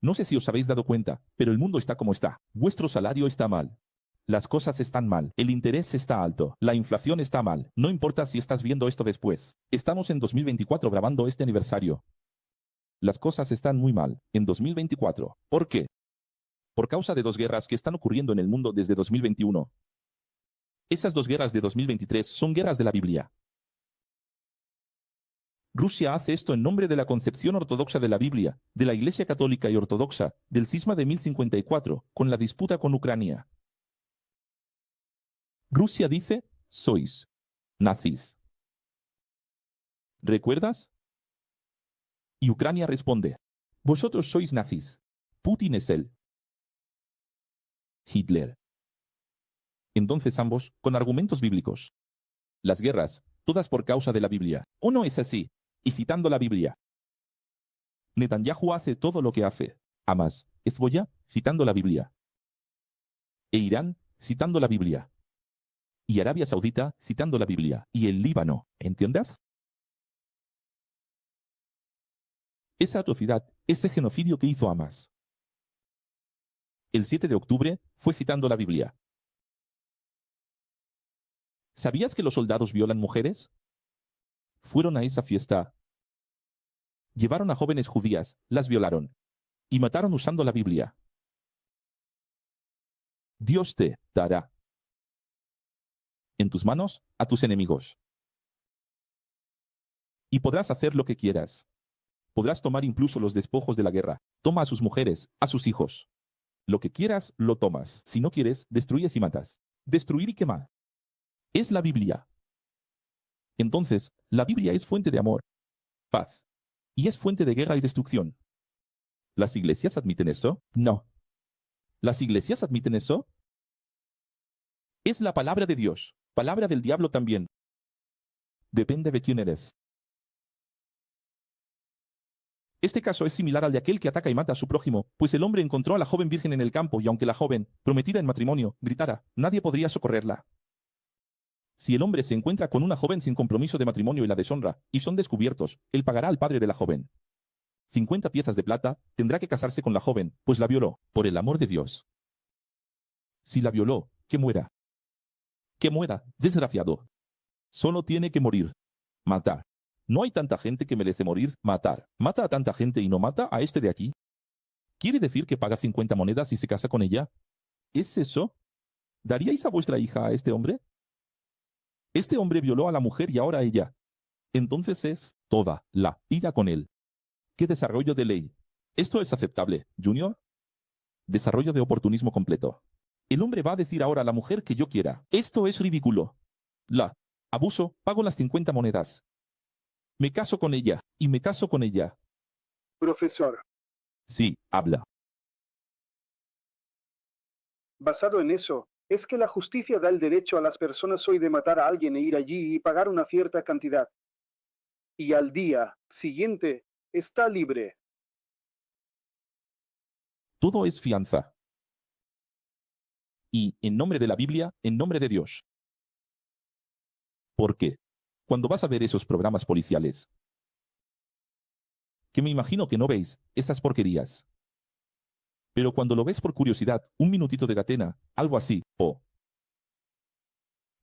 No sé si os habéis dado cuenta, pero el mundo está como está. Vuestro salario está mal. Las cosas están mal. El interés está alto. La inflación está mal. No importa si estás viendo esto después. Estamos en 2024 grabando este aniversario. Las cosas están muy mal en 2024. ¿Por qué? Por causa de 2 guerras que están ocurriendo en el mundo desde 2021. Esas 2 guerras de 2023 son guerras de la Biblia. Rusia hace esto en nombre de la concepción ortodoxa de la Biblia, de la Iglesia Católica y Ortodoxa, del cisma de 1054, con la disputa con Ucrania. Rusia dice, sois nazis. ¿Recuerdas? Y Ucrania responde, vosotros sois nazis. Putin es él. Hitler. Entonces ambos, con argumentos bíblicos. Las guerras, todas por causa de la Biblia. ¿O no es así? Y citando la Biblia. Netanyahu hace todo lo que hace. Hamas, Hezbollah, citando la Biblia. E Irán, citando la Biblia. Y Arabia Saudita, citando la Biblia. Y el Líbano, ¿entiendes? Esa atrocidad, ese genocidio que hizo Hamas. El 7 de octubre fue citando la Biblia. ¿Sabías que los soldados violan mujeres? Fueron a esa fiesta. Llevaron a jóvenes judías, las violaron. Y mataron usando la Biblia. Dios te dará en tus manos a tus enemigos. Y podrás hacer lo que quieras. Podrás tomar incluso los despojos de la guerra. Toma a sus mujeres, a sus hijos. Lo que quieras, lo tomas. Si no quieres, destruyes y matas. Destruir y quemar. Es la Biblia. Entonces, la Biblia es fuente de amor, paz. Y es fuente de guerra y destrucción. ¿Las iglesias admiten eso? No. ¿Las iglesias admiten eso? Es la palabra de Dios. Palabra del diablo también. Depende de quién eres. Este caso es similar al de aquel que ataca y mata a su prójimo, pues el hombre encontró a la joven virgen en el campo y aunque la joven, prometida en matrimonio, gritara, nadie podría socorrerla. Si el hombre se encuentra con una joven sin compromiso de matrimonio y la deshonra, y son descubiertos, él pagará al padre de la joven 50 piezas de plata, tendrá que casarse con la joven, pues la violó, por el amor de Dios. Si la violó, que muera. Que muera, desgraciado. Solo tiene que morir. Matar. No hay tanta gente que merece morir, matar. Mata a tanta gente y no mata a este de aquí. ¿Quiere decir que paga 50 monedas y se casa con ella? ¿Es eso? ¿Daríais a vuestra hija a este hombre? Este hombre violó a la mujer y ahora a ella. Entonces es toda la ira con él. ¿Qué desarrollo de ley? ¿Esto es aceptable, Junior? Desarrollo de oportunismo completo. El hombre va a decir ahora a la mujer que yo quiera. Esto es ridículo. Abuso, pago las 50 monedas. Me caso con ella, y me caso con ella. Profesor, Sí, habla. basado en eso, es que la justicia da el derecho a las personas hoy de matar a alguien e ir allí y pagar una cierta cantidad. Y al día siguiente, está libre. Todo es fianza. Y, en nombre de la Biblia, en nombre de Dios. ¿Por qué? Cuando vas a ver esos programas policiales, que me imagino que no veis, esas porquerías. Pero cuando lo ves por curiosidad, un minutito de Gatena, algo así, o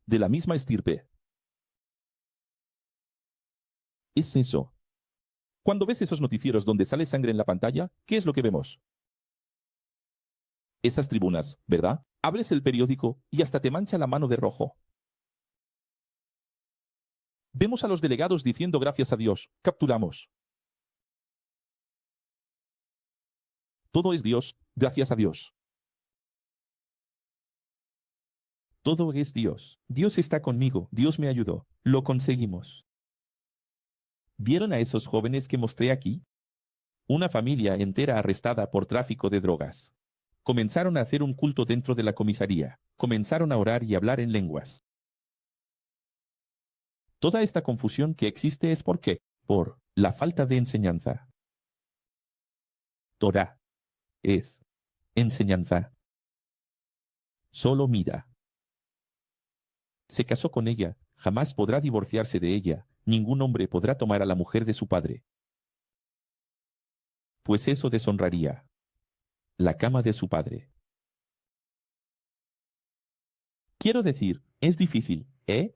de la misma estirpe. Es eso. Cuando ves esos noticieros donde sale sangre en la pantalla, ¿qué es lo que vemos? Esas tribunas, ¿verdad? Abres el periódico y hasta te mancha la mano de rojo. Vemos a los delegados diciendo gracias a Dios, capturamos. Todo es Dios, gracias a Dios. Todo es Dios. Dios está conmigo, Dios me ayudó. Lo conseguimos. ¿Vieron a esos jóvenes que mostré aquí? Una familia entera arrestada por tráfico de drogas. Comenzaron a hacer un culto dentro de la comisaría. comenzaron a orar y hablar en lenguas. Toda esta confusión que existe es ¿por qué? Por la falta de enseñanza. Torah es enseñanza. Solo mira. Se casó con ella, jamás podrá divorciarse de ella, ningún hombre podrá tomar a la mujer de su padre. Pues eso deshonraría la cama de su padre. Quiero decir, es difícil, ¿eh?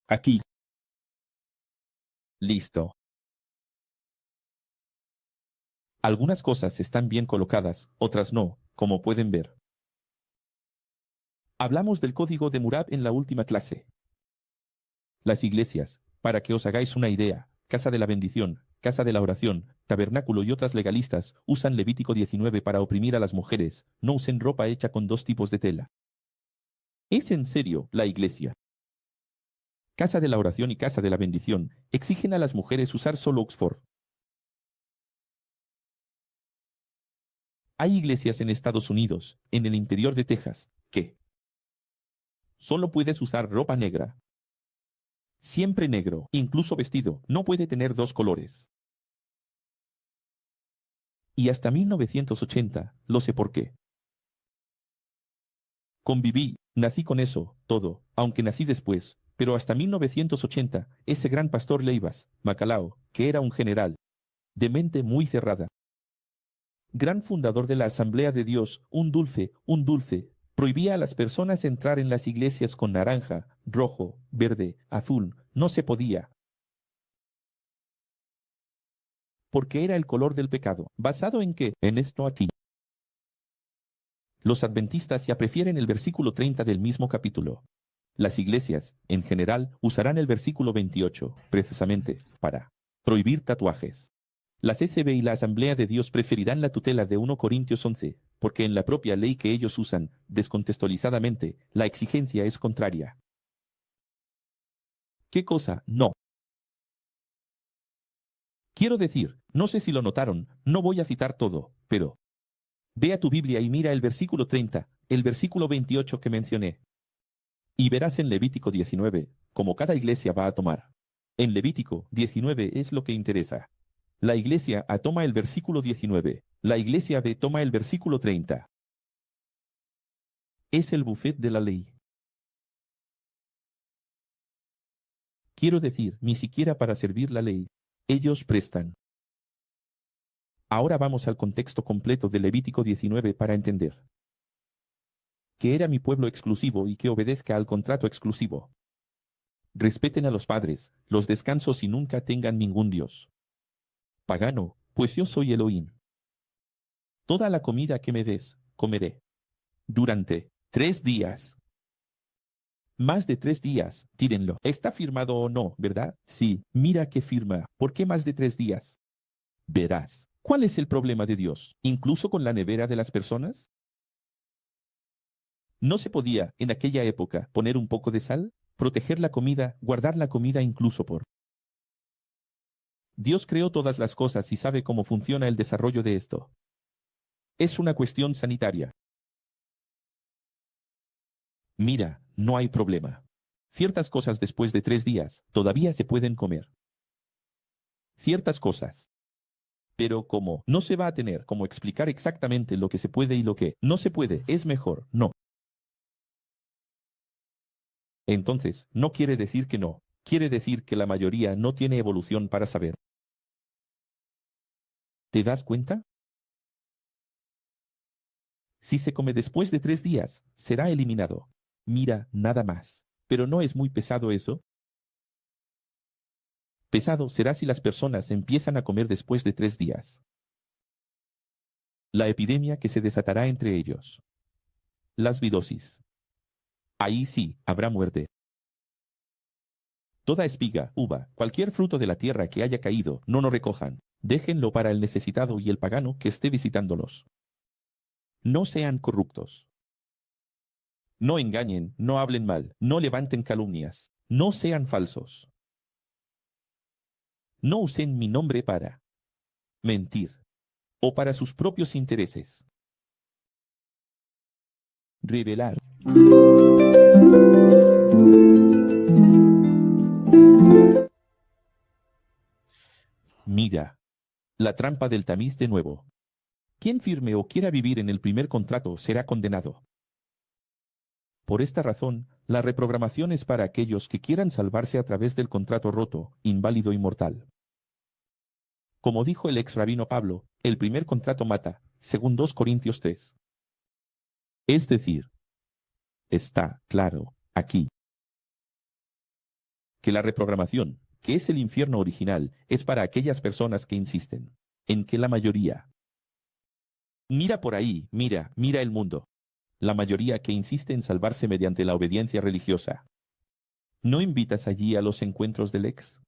Aquí. Listo. Algunas cosas están bien colocadas, otras no, como pueden ver. Hablamos del código de Murab en la última clase. Las iglesias, para que os hagáis una idea, Casa de la Bendición, Casa de la Oración, Tabernáculo y otras legalistas, usan Levítico 19 para oprimir a las mujeres, no usen ropa hecha con dos tipos de tela. ¿Es en serio la iglesia? Casa de la Oración y Casa de la Bendición exigen a las mujeres usar solo Oxford. Hay iglesias en Estados Unidos, en el interior de Texas, que solo puedes usar ropa negra. Siempre negro, incluso vestido, no puede tener dos colores. Y hasta 1980, lo sé por qué. Conviví, nací con eso, todo, aunque nací después, pero hasta 1980, ese gran pastor Leivas, Macalao, que era un general, de mente muy cerrada, gran fundador de la Asamblea de Dios, un dulce, prohibía a las personas entrar en las iglesias con naranja, rojo, verde, azul, no se podía. Porque era el color del pecado. ¿Basado en qué? En esto aquí. Los adventistas ya prefieren el versículo 30 del mismo capítulo. Las iglesias, en general, usarán el versículo 28, precisamente, para prohibir tatuajes. La CCB y la Asamblea de Dios preferirán la tutela de 1 Corintios 11, porque en la propia ley que ellos usan, descontextualizadamente, la exigencia es contraria. ¿Qué cosa? No. Quiero decir, no sé si lo notaron, no voy a citar todo, pero ve a tu Biblia y mira el versículo 30, el versículo 28 que mencioné. Y verás en Levítico 19, como cada iglesia va a tomar. En Levítico 19 es lo que interesa. La iglesia A toma el versículo 19, la iglesia B toma el versículo 30. Es el buffet de la ley. Quiero decir, ni siquiera para servir la ley. Ellos prestan. Ahora vamos al contexto completo de Levítico 19 para entender. Que era mi pueblo exclusivo y que obedezca al contrato exclusivo. Respeten a los padres, los descansos y nunca tengan ningún dios pagano, pues yo soy Elohim. Toda la comida que me des, comeré. Durante 3 días. Más de 3 días, tírenlo. ¿Está firmado o no, verdad? Sí, mira que firma. ¿Por qué más de 3 días? Verás. ¿Cuál es el problema de Dios? ¿Incluso con la nevera de las personas? ¿No se podía, en aquella época, poner un poco de sal? Proteger la comida, guardar la comida incluso por. Dios creó todas las cosas y sabe cómo funciona el desarrollo de esto. Es una cuestión sanitaria. Mira, no hay problema. Ciertas cosas después de 3 días todavía se pueden comer. Ciertas cosas. Pero como no se va a tener cómo explicar exactamente lo que se puede y lo que no se puede, es mejor, no. Entonces, no quiere decir que no. Quiere decir que la mayoría no tiene evolución para saber. ¿Te das cuenta? Si se come después de 3 días, será eliminado. Mira, nada más. ¿Pero no es muy pesado eso? Pesado será si las personas empiezan a comer después de 3 días. La epidemia que se desatará entre ellos. Las vidosis. Ahí sí, habrá muerte. Toda espiga, uva, cualquier fruto de la tierra que haya caído, no lo recojan. Déjenlo para el necesitado y el pagano que esté visitándolos. No sean corruptos. No engañen, no hablen mal, no levanten calumnias, no sean falsos. No usen mi nombre para mentir o para sus propios intereses. Revelar. Mira. La trampa del tamiz de nuevo. Quien firme o quiera vivir en el primer contrato será condenado. Por esta razón, la reprogramación es para aquellos que quieran salvarse a través del contrato roto, inválido y mortal. Como dijo el ex rabino Pablo, el primer contrato mata, según 2 Corintios 3. Es decir, está claro, aquí, que la reprogramación, que es el infierno original, es para aquellas personas que insisten, en que la mayoría. Mira por ahí, mira el mundo. La mayoría que insiste en salvarse mediante la obediencia religiosa. ¿No invitas allí a los encuentros del ex?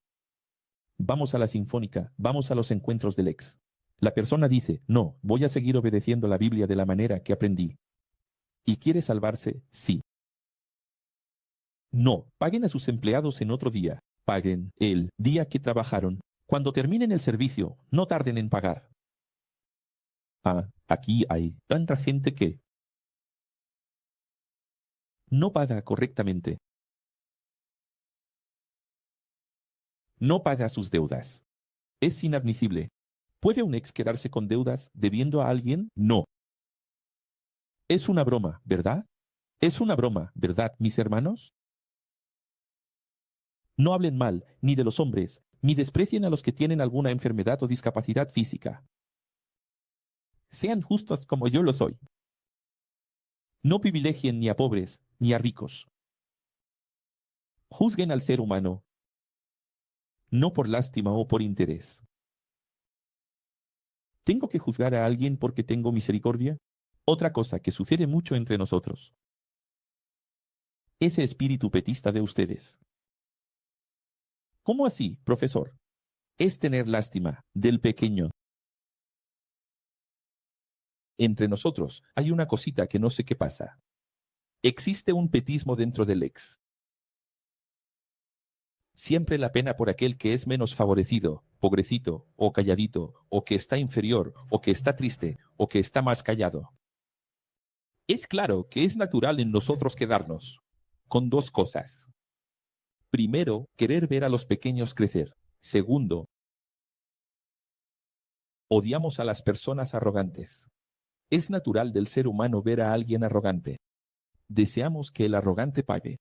Vamos a la sinfónica, vamos a los encuentros del ex. La persona dice, no, voy a seguir obedeciendo la Biblia de la manera que aprendí. ¿Y quiere salvarse? Sí. No, paguen a sus empleados en otro día. Paguen el día que trabajaron. Cuando terminen el servicio, no tarden en pagar. Ah, aquí hay tanta gente que no paga correctamente. No paga sus deudas. Es inadmisible. ¿Puede un ex quedarse con deudas debiendo a alguien? No. Es una broma, ¿verdad? Es una broma, ¿verdad, mis hermanos? No hablen mal, ni de los hombres, ni desprecien a los que tienen alguna enfermedad o discapacidad física. Sean justos como yo lo soy. No privilegien ni a pobres, ni a ricos. Juzguen al ser humano, no por lástima o por interés. ¿Tengo que juzgar a alguien porque tengo misericordia? Otra cosa que sucede mucho entre nosotros. Ese espíritu petista de ustedes. ¿Cómo así, profesor? Es tener lástima del pequeño. Entre nosotros hay una cosita que no sé qué pasa. Existe un petismo dentro del ex. Siempre la pena por aquel que es menos favorecido, pobrecito, o calladito, o que está inferior, o que está triste, o que está más callado. Es claro que es natural en nosotros quedarnos con 2 cosas. Primero, querer ver a los pequeños crecer. Segundo, odiamos a las personas arrogantes. Es natural del ser humano ver a alguien arrogante. Deseamos que el arrogante pague.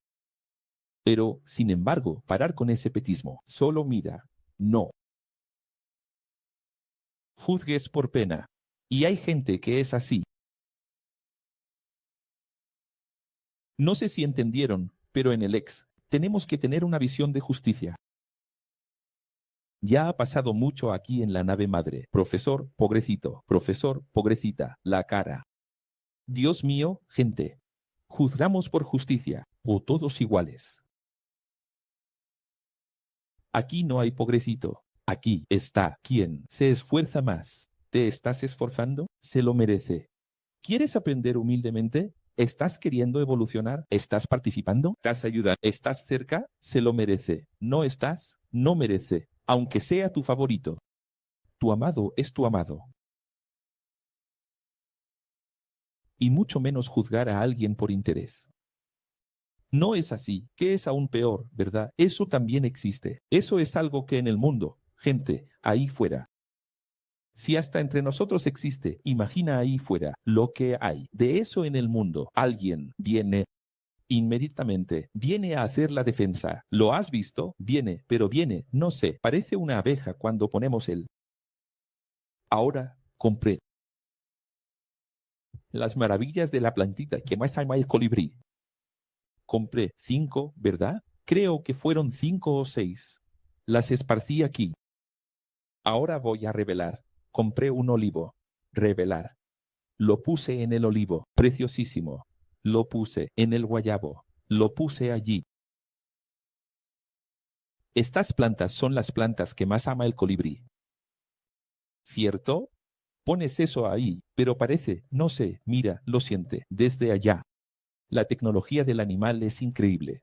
Pero, sin embargo, parar con ese petismo. Solo mira. No. Juzgues por pena. Y hay gente que es así. No sé si entendieron, pero en el ex, tenemos que tener una visión de justicia. Ya ha pasado mucho aquí en la nave madre. Profesor, pobrecita, la cara. Dios mío, gente. Juzgamos por justicia, o todos iguales. Aquí no hay pobrecito. Aquí está quien se esfuerza más. ¿Te estás esforzando? Se lo merece. ¿Quieres aprender humildemente? ¿Estás queriendo evolucionar? ¿Estás participando? ¿Estás ayudando? ¿Estás cerca? Se lo merece. ¿No estás? No merece. Aunque sea tu favorito. Tu amado es tu amado. Y mucho menos juzgar a alguien por interés. No es así, que es aún peor, ¿verdad? Eso también existe. Eso es algo que en el mundo, gente, ahí fuera. Si hasta entre nosotros existe, imagina ahí fuera lo que hay. De eso en el mundo, alguien viene inmediatamente, viene a hacer la defensa. ¿Lo has visto? Viene, pero viene, no sé, parece una abeja cuando ponemos el. Ahora, compré. Las maravillas de la plantita que más ama el colibrí. Compré 5, ¿verdad? Creo que fueron 5 o 6. Las esparcí aquí. Ahora voy a revelar. Compré un olivo. Revelar. Lo puse en el olivo. Preciosísimo. Lo puse en el guayabo. Lo puse allí. Estas plantas son las plantas que más ama el colibrí. ¿Cierto? Pones eso ahí, pero parece, no sé, mira, lo siente, desde allá. La tecnología del animal es increíble.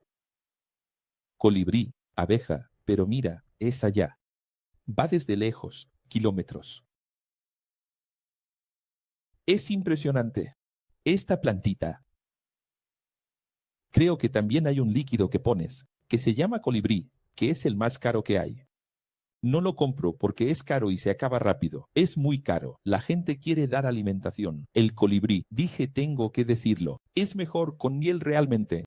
Colibrí, abeja, pero mira, es allá. Va desde lejos, kilómetros. Es impresionante. Esta plantita Creo que también hay un líquido que pones, que se llama colibrí, que es el más caro que hay. No lo compro porque es caro y se acaba rápido. Es muy caro. La gente quiere dar alimentación. El colibrí, dije tengo que decirlo, es mejor con miel realmente.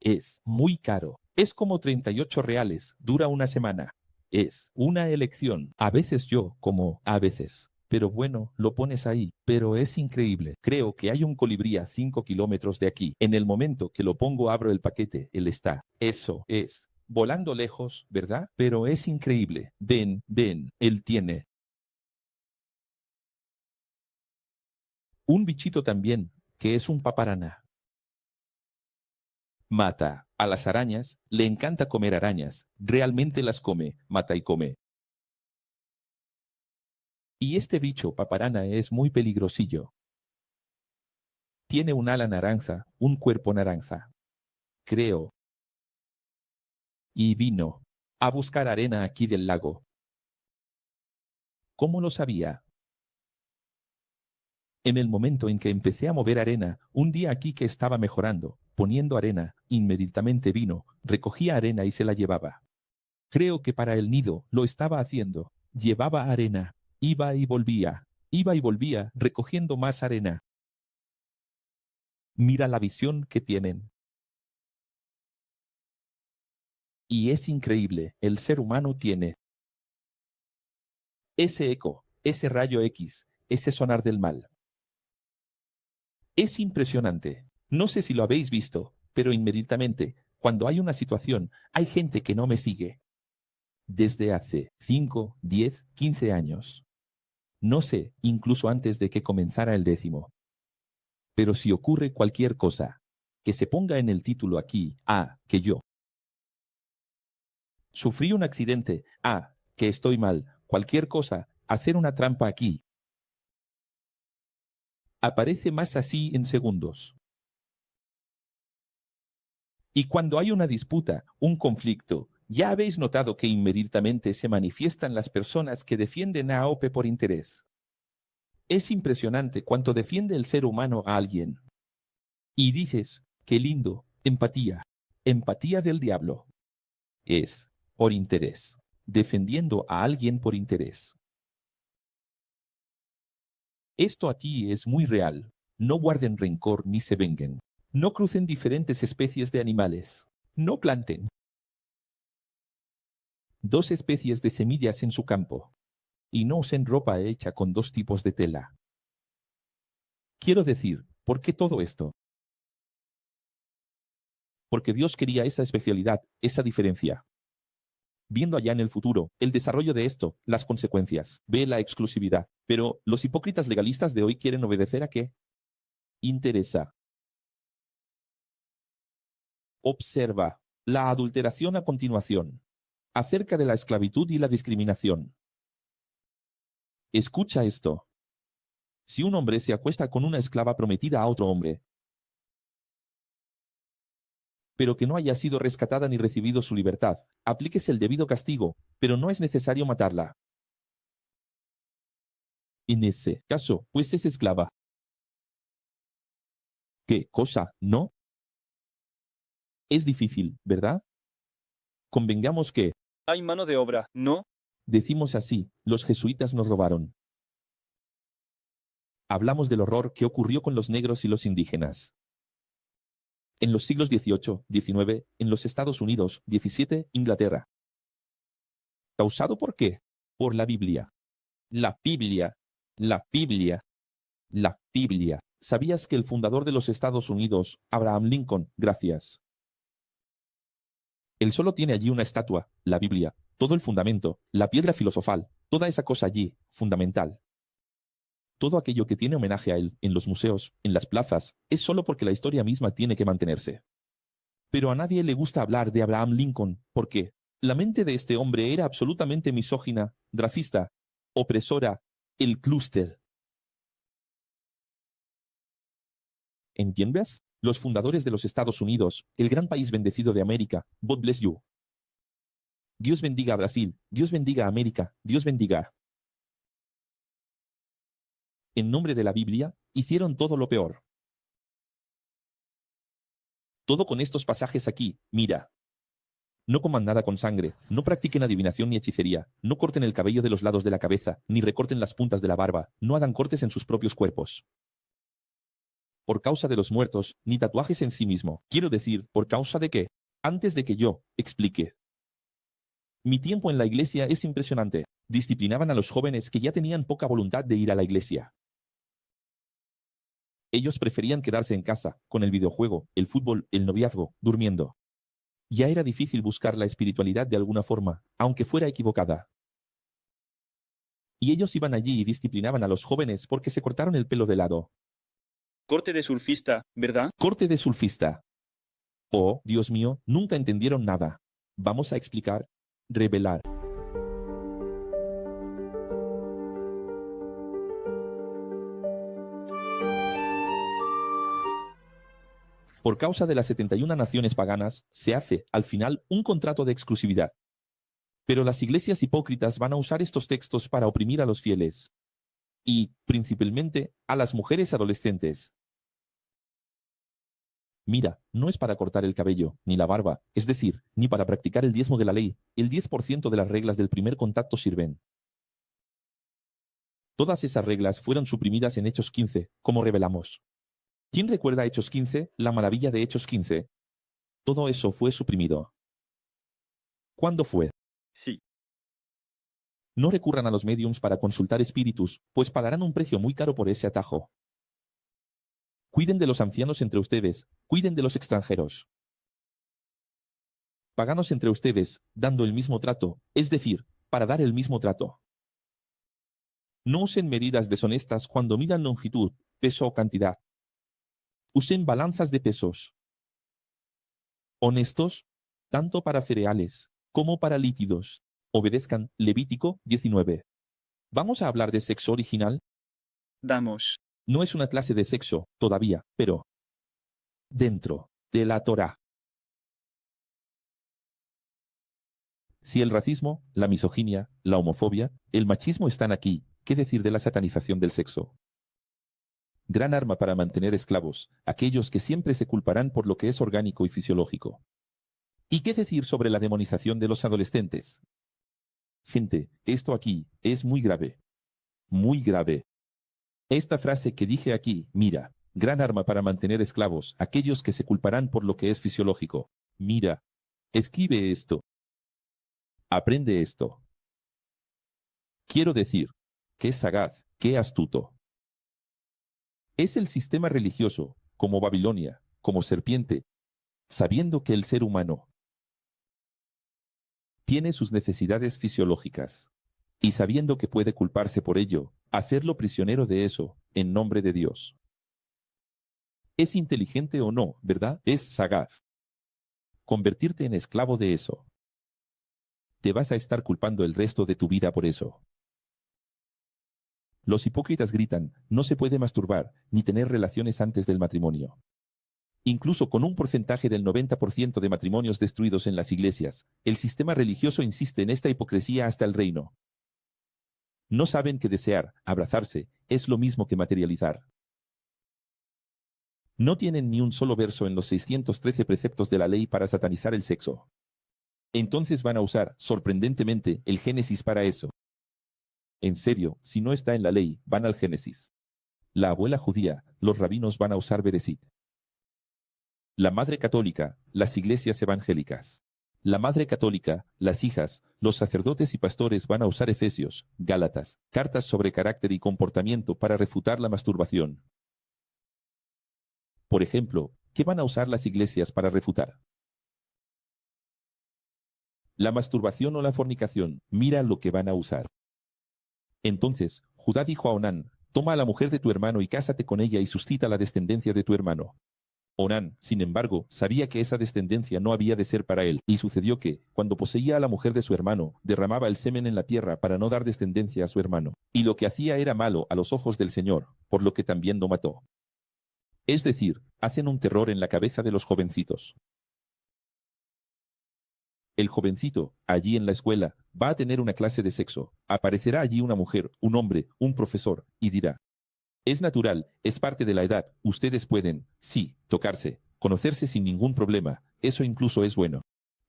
Es muy caro. Es como 38 reales. Dura una semana. Es una elección. A veces yo como a veces. Pero bueno, lo pones ahí. Pero es increíble. Creo que hay un colibrí a 5 kilómetros de aquí. En el momento que lo pongo abro el paquete. Él está. Eso es. Volando lejos, ¿verdad? Pero es increíble. Ven, ven. Él tiene un bichito también, que es un paparana. Mata a las arañas, le encanta comer arañas, realmente las come, mata y come. Y este bicho paparana es muy peligrosillo. Tiene un ala naranja, un cuerpo naranja. Creo. Y vino a buscar arena aquí del lago. ¿Cómo lo sabía? En el momento en que empecé a mover arena, un día aquí que estaba mejorando, poniendo arena, inmediatamente vino, recogía arena y se la llevaba. Creo que para el nido lo estaba haciendo. Llevaba arena, iba y volvía, recogiendo más arena. Mira la visión que tienen. Y es increíble, el ser humano tiene ese eco, ese rayo X, ese sonar del mal. Es impresionante. No sé si lo habéis visto, pero inmediatamente, cuando hay una situación, hay gente que no me sigue. Desde hace 5, 10, 15 años. No sé, incluso antes de que comenzara el 10º. Pero si ocurre cualquier cosa, que se ponga en el título aquí, que yo sufrí un accidente, que estoy mal, cualquier cosa, hacer una trampa aquí. Aparece más así en segundos. Y cuando hay una disputa, un conflicto, ya habéis notado que inmediatamente se manifiestan las personas que defienden a AOP por interés. Es impresionante cuánto defiende el ser humano a alguien. Y dices, qué lindo, empatía, empatía del diablo. Es por interés, defendiendo a alguien por interés. Esto aquí es muy real. No guarden rencor ni se venguen. No crucen diferentes especies de animales. No planten 2 especies de semillas en su campo. Y no usen ropa hecha con 2 tipos de tela. Quiero decir, ¿por qué todo esto? Porque Dios quería esa especialidad, esa diferencia. Viendo allá en el futuro, el desarrollo de esto, las consecuencias, ve la exclusividad. Pero los hipócritas legalistas de hoy quieren obedecer a qué? Interesa. Observa la adulteración a continuación. Acerca de la esclavitud y la discriminación. Escucha esto. Si un hombre se acuesta con una esclava prometida a otro hombre, pero que no haya sido rescatada ni recibido su libertad, aplíquese el debido castigo, pero no es necesario matarla. En ese caso, pues es esclava. ¿Qué cosa? ¿No? Es difícil, ¿verdad? Convengamos que, Hay mano de obra, ¿no? decimos así, los jesuitas nos robaron. Hablamos del horror que ocurrió con los negros y los indígenas. En los siglos XVIII, XIX, en los Estados Unidos, XVII, Inglaterra. ¿Causado por qué? Por la Biblia. La Biblia. La Biblia. La Biblia. ¿Sabías que el fundador de los Estados Unidos, Abraham Lincoln, gracias? Él solo tiene allí una estatua, la Biblia, todo el fundamento, la piedra filosofal, toda esa cosa allí, fundamental. Todo aquello que tiene homenaje a él, en los museos, en las plazas, es solo porque la historia misma tiene que mantenerse. Pero a nadie le gusta hablar de Abraham Lincoln, porque la mente de este hombre era absolutamente misógina, racista, opresora, el clúster. ¿Entiendes? Los fundadores de los Estados Unidos, el gran país bendecido de América, God bless you. Dios bendiga a Brasil, Dios bendiga a América, Dios bendiga. En nombre de la Biblia, hicieron todo lo peor. Todo con estos pasajes aquí, mira. No coman nada con sangre, no practiquen adivinación ni hechicería, no corten el cabello de los lados de la cabeza, ni recorten las puntas de la barba, no hagan cortes en sus propios cuerpos. Por causa de los muertos, ni tatuajes en sí mismo. Quiero decir, ¿por causa de qué? Antes de que yo explique. Mi tiempo en la iglesia es impresionante. Disciplinaban a los jóvenes que ya tenían poca voluntad de ir a la iglesia. Ellos preferían quedarse en casa, con el videojuego, el fútbol, el noviazgo, durmiendo. Ya era difícil buscar la espiritualidad de alguna forma, aunque fuera equivocada. Y ellos iban allí y disciplinaban a los jóvenes porque se cortaron el pelo de lado. Corte de surfista, ¿verdad? Corte de surfista. Oh, Dios mío, nunca entendieron nada. Vamos a explicar, revelar. Por causa de las 71 naciones paganas, se hace, al final, un contrato de exclusividad. Pero las iglesias hipócritas van a usar estos textos para oprimir a los fieles. Y, principalmente, a las mujeres adolescentes. Mira, no es para cortar el cabello, ni la barba, es decir, ni para practicar el diezmo de la ley. El 10% de las reglas del primer contacto sirven. Todas esas reglas fueron suprimidas en Hechos 15, como revelamos. ¿Quién recuerda Hechos 15, la maravilla de Hechos 15? Todo eso fue suprimido. ¿Cuándo fue? Sí. No recurran a los médiums para consultar espíritus, pues pagarán un precio muy caro por ese atajo. Cuiden de los ancianos entre ustedes, cuiden de los extranjeros. Paganos entre ustedes, dando el mismo trato, es decir, para dar el mismo trato. No usen medidas deshonestas cuando midan longitud, peso o cantidad. Usen balanzas de pesos. Honestos, tanto para cereales como para líquidos. Obedezcan Levítico 19. ¿Vamos a hablar de sexo original? Damos. No es una clase de sexo, todavía, pero dentro de la Torá. Si el racismo, la misoginia, la homofobia, el machismo están aquí, ¿qué decir de la satanización del sexo? Gran arma para mantener esclavos, aquellos que siempre se culparán por lo que es orgánico y fisiológico. ¿Y qué decir sobre la demonización de los adolescentes? Gente, esto aquí es muy grave. Muy grave. Esta frase que dije aquí, mira, gran arma para mantener esclavos, aquellos que se culparán por lo que es fisiológico. Mira, escribe esto. Aprende esto. Quiero decir, qué sagaz, qué astuto. Es el sistema religioso, como Babilonia, como serpiente, sabiendo que el ser humano tiene sus necesidades fisiológicas, y sabiendo que puede culparse por ello, hacerlo prisionero de eso, en nombre de Dios. Es inteligente o no, ¿verdad? Es sagaz. Convertirte en esclavo de eso. Te vas a estar culpando el resto de tu vida por eso. Los hipócritas gritan, no se puede masturbar, ni tener relaciones antes del matrimonio. Incluso con un porcentaje del 90% de matrimonios destruidos en las iglesias, el sistema religioso insiste en esta hipocresía hasta el reino. No saben que desear, abrazarse, es lo mismo que materializar. No tienen ni un solo verso en los 613 preceptos de la ley para satanizar el sexo. Entonces van a usar, sorprendentemente, el Génesis para eso. En serio, si no está en la ley, van al Génesis. La abuela judía, los rabinos van a usar Bereshit. La madre católica, las iglesias evangélicas. La madre católica, las hijas, los sacerdotes y pastores van a usar Efesios, Gálatas, cartas sobre carácter y comportamiento para refutar la masturbación. Por ejemplo, ¿qué van a usar las iglesias para refutar? La masturbación o la fornicación, mira lo que van a usar. Entonces, Judá dijo a Onán, toma a la mujer de tu hermano y cásate con ella y suscita la descendencia de tu hermano. Onán, sin embargo, sabía que esa descendencia no había de ser para él, y sucedió que, cuando poseía a la mujer de su hermano, derramaba el semen en la tierra para no dar descendencia a su hermano, y lo que hacía era malo a los ojos del Señor, por lo que también lo mató. Es decir, hacen un terror en la cabeza de los jovencitos. El jovencito, allí en la escuela, va a tener una clase de sexo. Aparecerá allí una mujer, un hombre, un profesor, y dirá, es natural, es parte de la edad, ustedes pueden, sí, tocarse, conocerse sin ningún problema, eso incluso es bueno.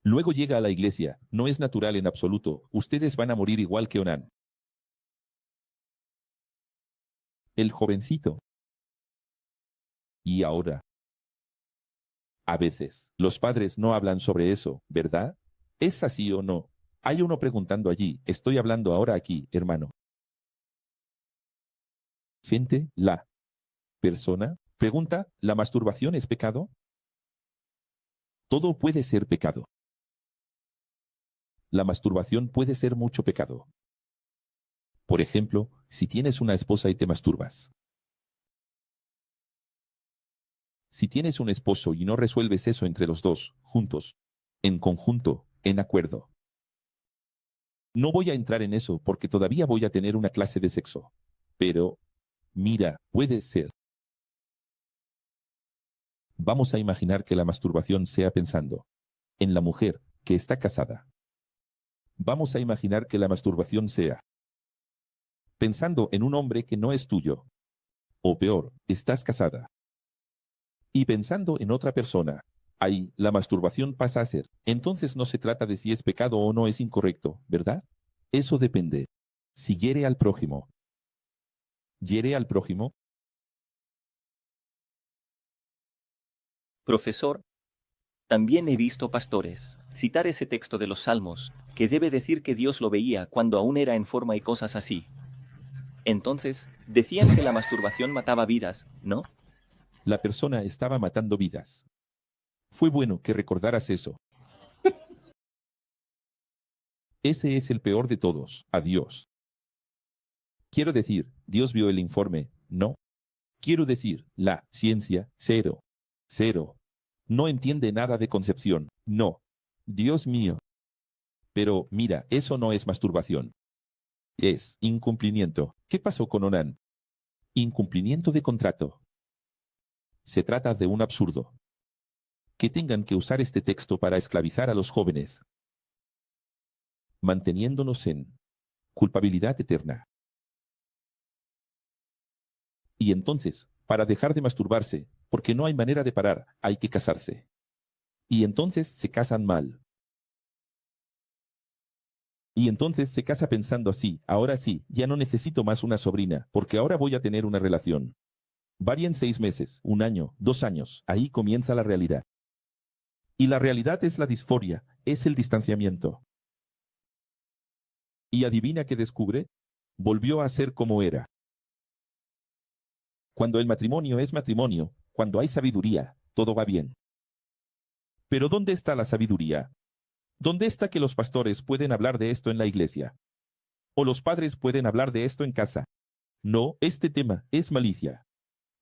Luego llega a la iglesia, no es natural en absoluto, ustedes van a morir igual que Onán. El jovencito. Y ahora. A veces, los padres no hablan sobre eso, ¿verdad? ¿Es así o no? Hay uno preguntando allí, estoy hablando ahora aquí, hermano. Gente, la persona, pregunta, ¿la masturbación es pecado? Todo puede ser pecado. La masturbación puede ser mucho pecado. Por ejemplo, si tienes una esposa y te masturbas. Si tienes un esposo y no resuelves eso entre los dos, juntos, en conjunto, en acuerdo. No voy a entrar en eso porque todavía voy a tener una clase de sexo. Pero, mira, puede ser. Vamos a imaginar que la masturbación sea pensando en la mujer que está casada. Vamos a imaginar que la masturbación sea pensando en un hombre que no es tuyo. O peor, estás casada. Y pensando en otra persona. Ahí, la masturbación pasa a ser. Entonces no se trata de si es pecado o no es incorrecto, ¿verdad? Eso depende. Si hiere al prójimo. ¿Hiere al prójimo? Profesor, también he visto pastores citar ese texto de los Salmos, que debe decir que Dios lo veía cuando aún era en forma y cosas así. Entonces, decían que la masturbación mataba vidas, ¿no? La persona estaba matando vidas. Fue bueno que recordaras eso. Ese es el peor de todos. Adiós. Quiero decir, Dios vio el informe, ¿no? Quiero decir, la ciencia, cero. Cero. No entiende nada de concepción, no. Dios mío. Pero, mira, eso no es masturbación. Es incumplimiento. ¿Qué pasó con Onán? Incumplimiento de contrato. Se trata de un absurdo. Que tengan que usar este texto para esclavizar a los jóvenes. Manteniéndonos en culpabilidad eterna. Y entonces, para dejar de masturbarse, porque no hay manera de parar, hay que casarse. Y entonces se casan mal. Y entonces se casa pensando así, ahora sí, ya no necesito más una sobrina, porque ahora voy a tener una relación. Varían 6 meses, 1 año, 2 años, ahí comienza la realidad. Y la realidad es la disforia, es el distanciamiento. Y adivina qué descubre, volvió a ser como era. Cuando el matrimonio es matrimonio, cuando hay sabiduría, todo va bien. Pero ¿dónde está la sabiduría? ¿Dónde está que los pastores pueden hablar de esto en la iglesia? ¿O los padres pueden hablar de esto en casa? No, este tema es malicia.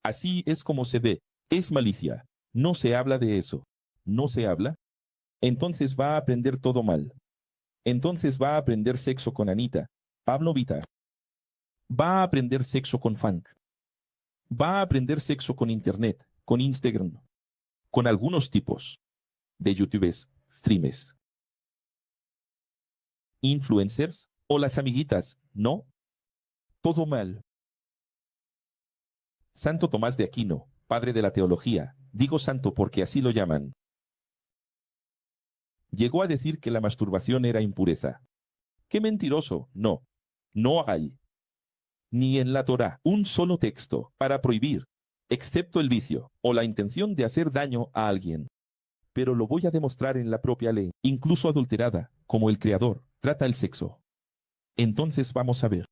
Así es como se ve, es malicia. No se habla de eso. ¿No se habla? Entonces va a aprender todo mal. Entonces va a aprender sexo con Anita, Pablo Vita. Va a aprender sexo con funk. Va a aprender sexo con internet, con Instagram, con algunos tipos de YouTubers, streamers, influencers o las amiguitas, ¿no? Todo mal. Santo Tomás de Aquino, padre de la teología, digo santo porque así lo llaman, llegó a decir que la masturbación era impureza. ¡Qué mentiroso! No, no hay, ni en la Torá, un solo texto para prohibir, excepto el vicio o la intención de hacer daño a alguien. Pero lo voy a demostrar en la propia ley, incluso adulterada, como el Creador trata el sexo. Entonces vamos a ver.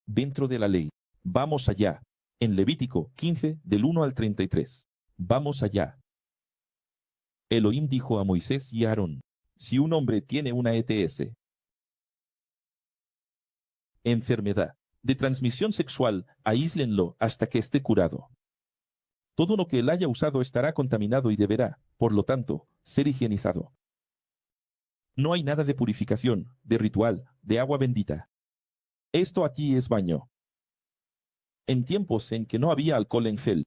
Dentro de la ley, vamos allá. En Levítico 15, del 1 al 33. Vamos allá. Elohim dijo a Moisés y a Aarón, si un hombre tiene una ETS, enfermedad de transmisión sexual, aíslenlo hasta que esté curado. Todo lo que él haya usado estará contaminado y deberá, por lo tanto, ser higienizado. No hay nada de purificación, de ritual, de agua bendita. Esto aquí es baño. En tiempos en que no había alcohol en gel.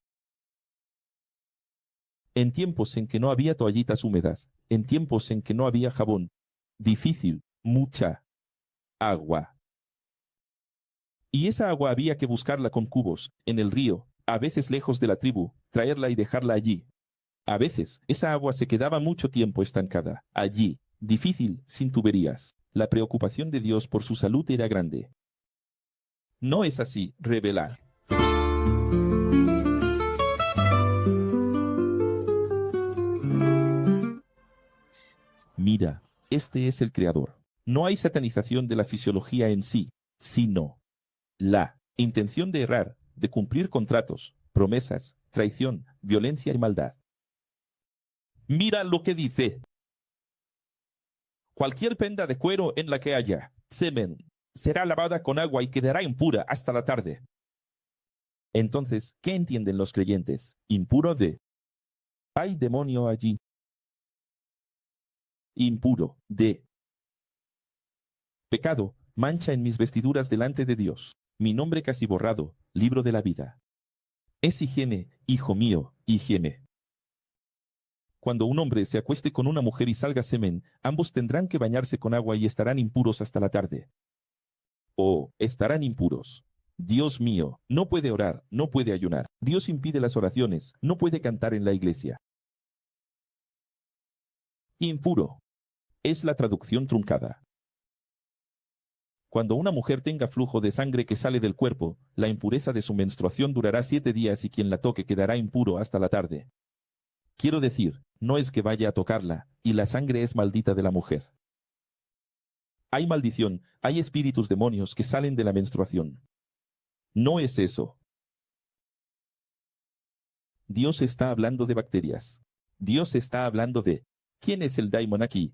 En tiempos en que no había toallitas húmedas. En tiempos en que no había jabón. Difícil, mucha agua. Y esa agua había que buscarla con cubos, en el río, a veces lejos de la tribu, traerla y dejarla allí. A veces, esa agua se quedaba mucho tiempo estancada, allí, difícil, sin tuberías. La preocupación de Dios por su salud era grande. No es así, revelar. Mira, este es el Creador. No hay satanización de la fisiología en sí, sino la intención de errar, de cumplir contratos, promesas, traición, violencia y maldad. Mira lo que dice. Cualquier prenda de cuero en la que haya semen será lavada con agua y quedará impura hasta la tarde. Entonces, ¿qué entienden los creyentes? Impuro de. Hay demonio allí. Impuro de. Pecado, mancha en mis vestiduras delante de Dios. Mi nombre casi borrado, libro de la vida. Es higiene, hijo mío, higiene. Cuando un hombre se acueste con una mujer y salga semen, ambos tendrán que bañarse con agua y estarán impuros hasta la tarde. Oh, estarán impuros. Dios mío, no puede orar, no puede ayunar. Dios impide las oraciones, no puede cantar en la iglesia. Impuro. Es la traducción truncada. Cuando una mujer tenga flujo de sangre que sale del cuerpo, la impureza de su menstruación durará 7 días y quien la toque quedará impuro hasta la tarde. Quiero decir, no es que vaya a tocarla, y la sangre es maldita de la mujer. Hay maldición, hay espíritus demonios que salen de la menstruación. No es eso. Dios está hablando de bacterias. Dios está hablando de, ¿quién es el daimon aquí?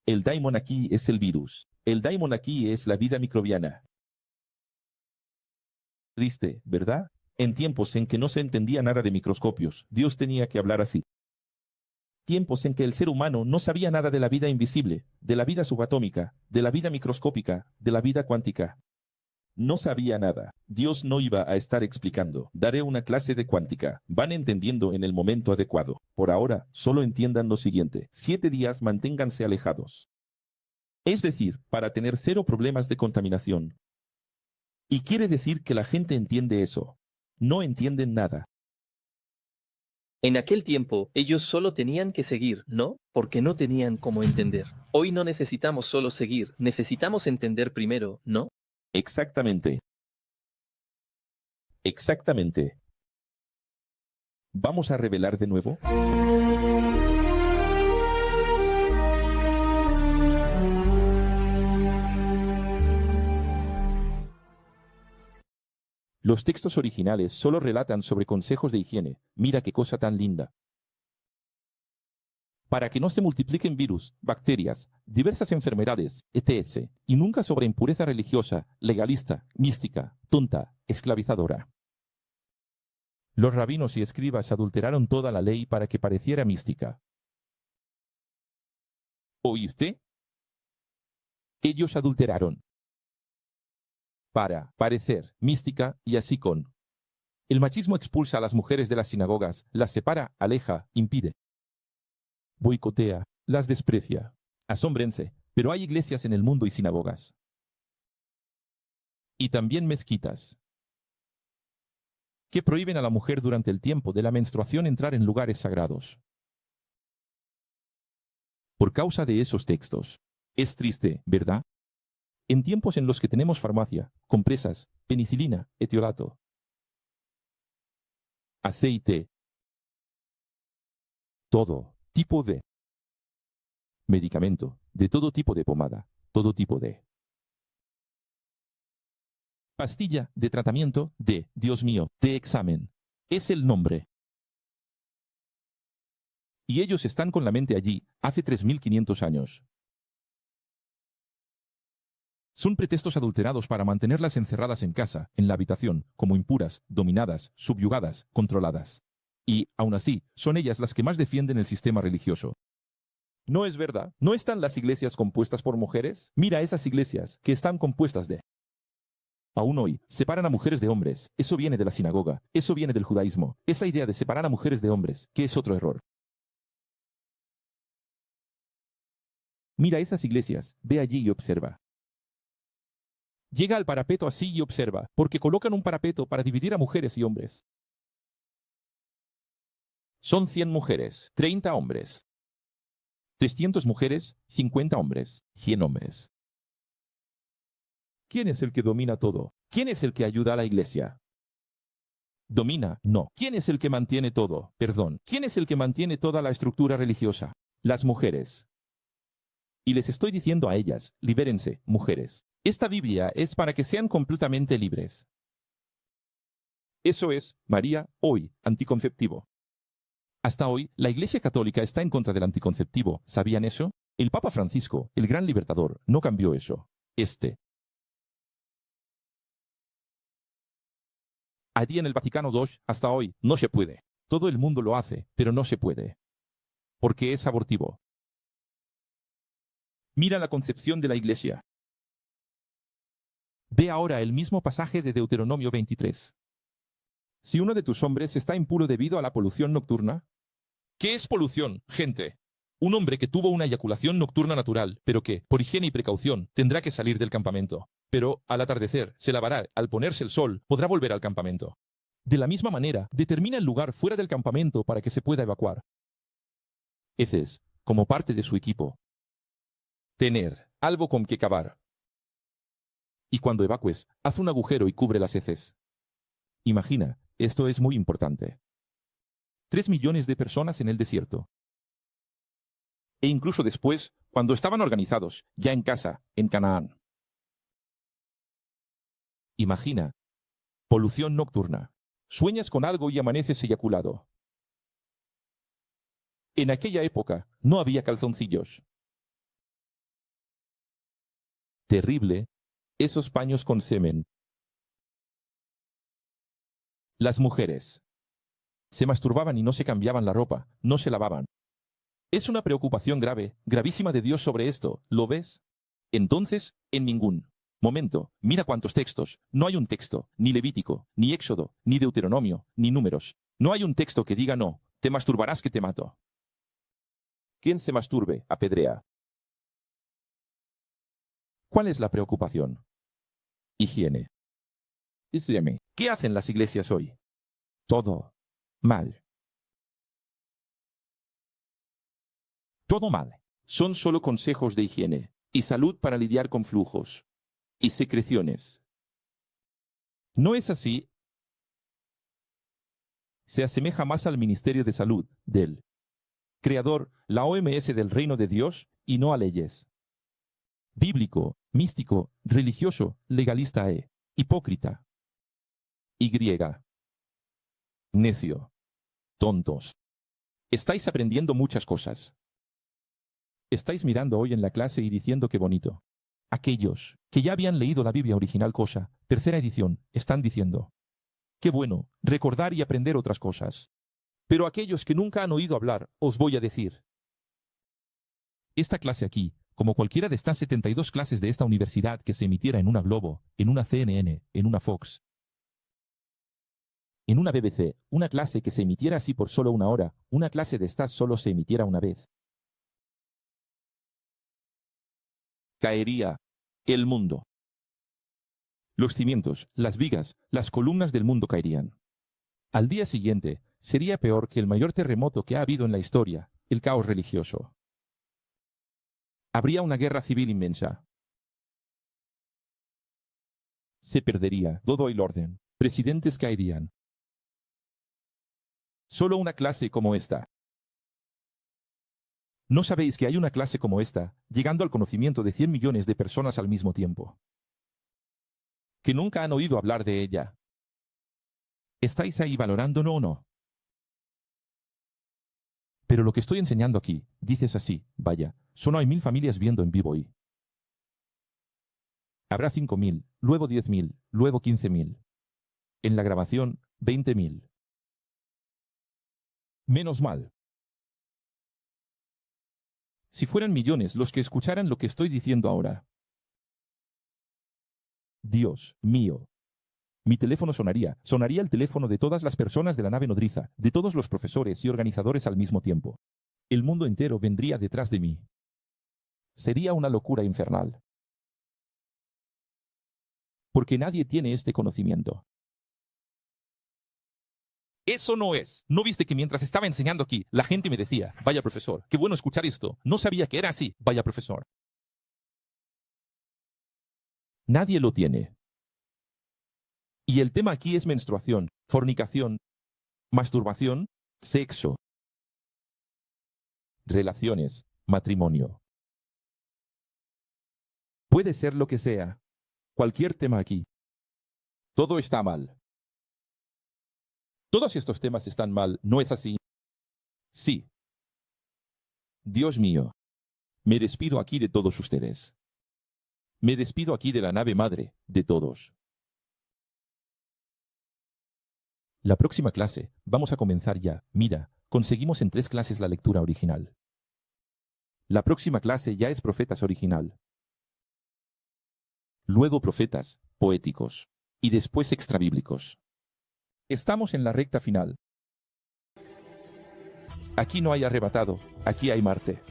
El daimon aquí es el virus. El daimon aquí es la vida microbiana. Triste, ¿verdad? En tiempos en que no se entendía nada de microscopios, Dios tenía que hablar así. Tiempos en que el ser humano no sabía nada de la vida invisible, de la vida subatómica, de la vida microscópica, de la vida cuántica. No sabía nada. Dios no iba a estar explicando. Daré una clase de cuántica. Van entendiendo en el momento adecuado. Por ahora, solo entiendan lo siguiente. 7 días manténganse alejados. Es decir, para tener 0 problemas de contaminación. Y quiere decir que la gente entiende eso. No entienden nada. En aquel tiempo, ellos solo tenían que seguir, ¿no? Porque no tenían cómo entender. Hoy no necesitamos solo seguir, necesitamos entender primero, ¿no? Exactamente. Exactamente. ¿Vamos a revelar de nuevo? Los textos originales solo relatan sobre consejos de higiene. Mira qué cosa tan linda. Para que no se multipliquen virus, bacterias, diversas enfermedades, etc. Y nunca sobre impureza religiosa, legalista, mística, tonta, esclavizadora. Los rabinos y escribas adulteraron toda la ley para que pareciera mística. ¿Oíste? Ellos adulteraron. Para parecer mística y así con. El machismo expulsa a las mujeres de las sinagogas, las separa, aleja, impide. Boicotea, las desprecia. Asómbrense, pero hay iglesias en el mundo y sinagogas. Y también mezquitas, que prohíben a la mujer durante el tiempo de la menstruación entrar en lugares sagrados. Por causa de esos textos. Es triste, ¿verdad? En tiempos en los que tenemos farmacia, compresas, penicilina, etiolato, aceite, todo tipo de medicamento, de todo tipo de pomada, todo tipo de pastilla de tratamiento de, Dios mío, de examen. Es el nombre. Y ellos están con la mente allí, hace 3500 años. Son pretextos adulterados para mantenerlas encerradas en casa, en la habitación, como impuras, dominadas, subyugadas, controladas. Y, aún así, son ellas las que más defienden el sistema religioso. ¿No es verdad? ¿No están las iglesias compuestas por mujeres? Mira esas iglesias, que están compuestas de. Aún hoy, separan a mujeres de hombres. Eso viene de la sinagoga. Eso viene del judaísmo. Esa idea de separar a mujeres de hombres, que es otro error. Mira esas iglesias, ve allí y observa. Llega al parapeto así y observa, porque colocan un parapeto para dividir a mujeres y hombres. Son 100 mujeres, 30 hombres. 300 mujeres, 50 hombres, 100 hombres. ¿Quién es el que domina todo? ¿Quién es el que ayuda a la iglesia? Domina, no. ¿Quién es el que mantiene todo? Perdón. ¿Quién es el que mantiene toda la estructura religiosa? Las mujeres. Y les estoy diciendo a ellas, libérense, mujeres. Esta Biblia es para que sean completamente libres. Eso es, María, hoy, anticonceptivo. Hasta hoy, la Iglesia Católica está en contra del anticonceptivo. ¿Sabían eso? El Papa Francisco, el gran libertador, no cambió eso. Allí en el Vaticano II, hasta hoy, no se puede. Todo el mundo lo hace, pero no se puede. Porque es abortivo. Mira la concepción de la Iglesia. Ve ahora el mismo pasaje de Deuteronomio 23. Si uno de tus hombres está impuro debido a la polución nocturna. ¿Qué es polución, gente? Un hombre que tuvo una eyaculación nocturna natural, pero que, por higiene y precaución, tendrá que salir del campamento. Pero, al atardecer, se lavará, al ponerse el sol, podrá volver al campamento. De la misma manera, determina el lugar fuera del campamento para que se pueda evacuar. Heces, como parte de su equipo. Tener algo con que cavar. Y cuando evacues, haz un agujero y cubre las heces. Imagina, esto es muy importante. 3 millones de personas en el desierto. E incluso después, cuando estaban organizados, ya en casa, en Canaán. Imagina, polución nocturna. Sueñas con algo y amaneces eyaculado. En aquella época no había calzoncillos. Terrible, esos paños con semen. Las mujeres se masturbaban y no se cambiaban la ropa, no se lavaban. Es una preocupación grave, gravísima de Dios sobre esto, ¿lo ves? Entonces, en ningún momento, mira cuántos textos. No hay un texto, ni Levítico, ni Éxodo, ni Deuteronomio, ni Números. No hay un texto que diga no, te masturbarás que te mato. Quien se masturbe, apedrea. ¿Cuál es la preocupación? Higiene. Dígame, ¿qué hacen las iglesias hoy? Todo mal. Todo mal. Son solo consejos de higiene y salud para lidiar con flujos y secreciones. ¿No es así? Se asemeja más al Ministerio de Salud del Creador, la OMS del Reino de Dios, y no a leyes. Bíblico, místico, religioso, legalista hipócrita. Y griega. Necio. Tontos. Estáis aprendiendo muchas cosas. Estáis mirando hoy en la clase y diciendo qué bonito. Aquellos que ya habían leído la Biblia original cosa, tercera edición, están diciendo, qué bueno, recordar y aprender otras cosas. Pero aquellos que nunca han oído hablar, os voy a decir. Esta clase aquí, como cualquiera de estas 72 clases de esta universidad que se emitiera en una Globo, en una CNN, en una Fox, en una BBC, una clase que se emitiera así por solo una hora, una clase de estas solo se emitiera una vez. Caería el mundo. Los cimientos, las vigas, las columnas del mundo caerían. Al día siguiente, sería peor que el mayor terremoto que ha habido en la historia, el caos religioso. Habría una guerra civil inmensa. Se perdería todo el orden. Presidentes caerían. Solo una clase como esta. ¿No sabéis que hay una clase como esta, llegando al conocimiento de 100 millones de personas al mismo tiempo? Que nunca han oído hablar de ella. ¿Estáis ahí valorándolo o no? Pero lo que estoy enseñando aquí, dices así, vaya, solo hay 1000 familias viendo en vivo hoy. Habrá 5000, luego 10.000, luego 15.000. En la grabación, 20.000. Menos mal. Si fueran millones los que escucharan lo que estoy diciendo ahora. Dios mío. Mi teléfono sonaría el teléfono de todas las personas de la nave nodriza, de todos los profesores y organizadores al mismo tiempo. El mundo entero vendría detrás de mí. Sería una locura infernal. Porque nadie tiene este conocimiento. Eso no es. ¿No viste que mientras estaba enseñando aquí, la gente me decía, vaya profesor, qué bueno escuchar esto? No sabía que era así, vaya profesor. Nadie lo tiene. Y el tema aquí es menstruación, fornicación, masturbación, sexo, relaciones, matrimonio. Puede ser lo que sea. Cualquier tema aquí. Todo está mal. Todos estos temas están mal, ¿no es así? Sí. Dios mío, me despido aquí de todos ustedes. Me despido aquí de la nave madre, de todos. La próxima clase, vamos a comenzar ya. Mira, conseguimos en 3 clases la lectura original. La próxima clase ya es Profetas original. Luego Profetas, poéticos. Y después extrabíblicos. Estamos en la recta final. Aquí no hay arrebatado, aquí hay Marte.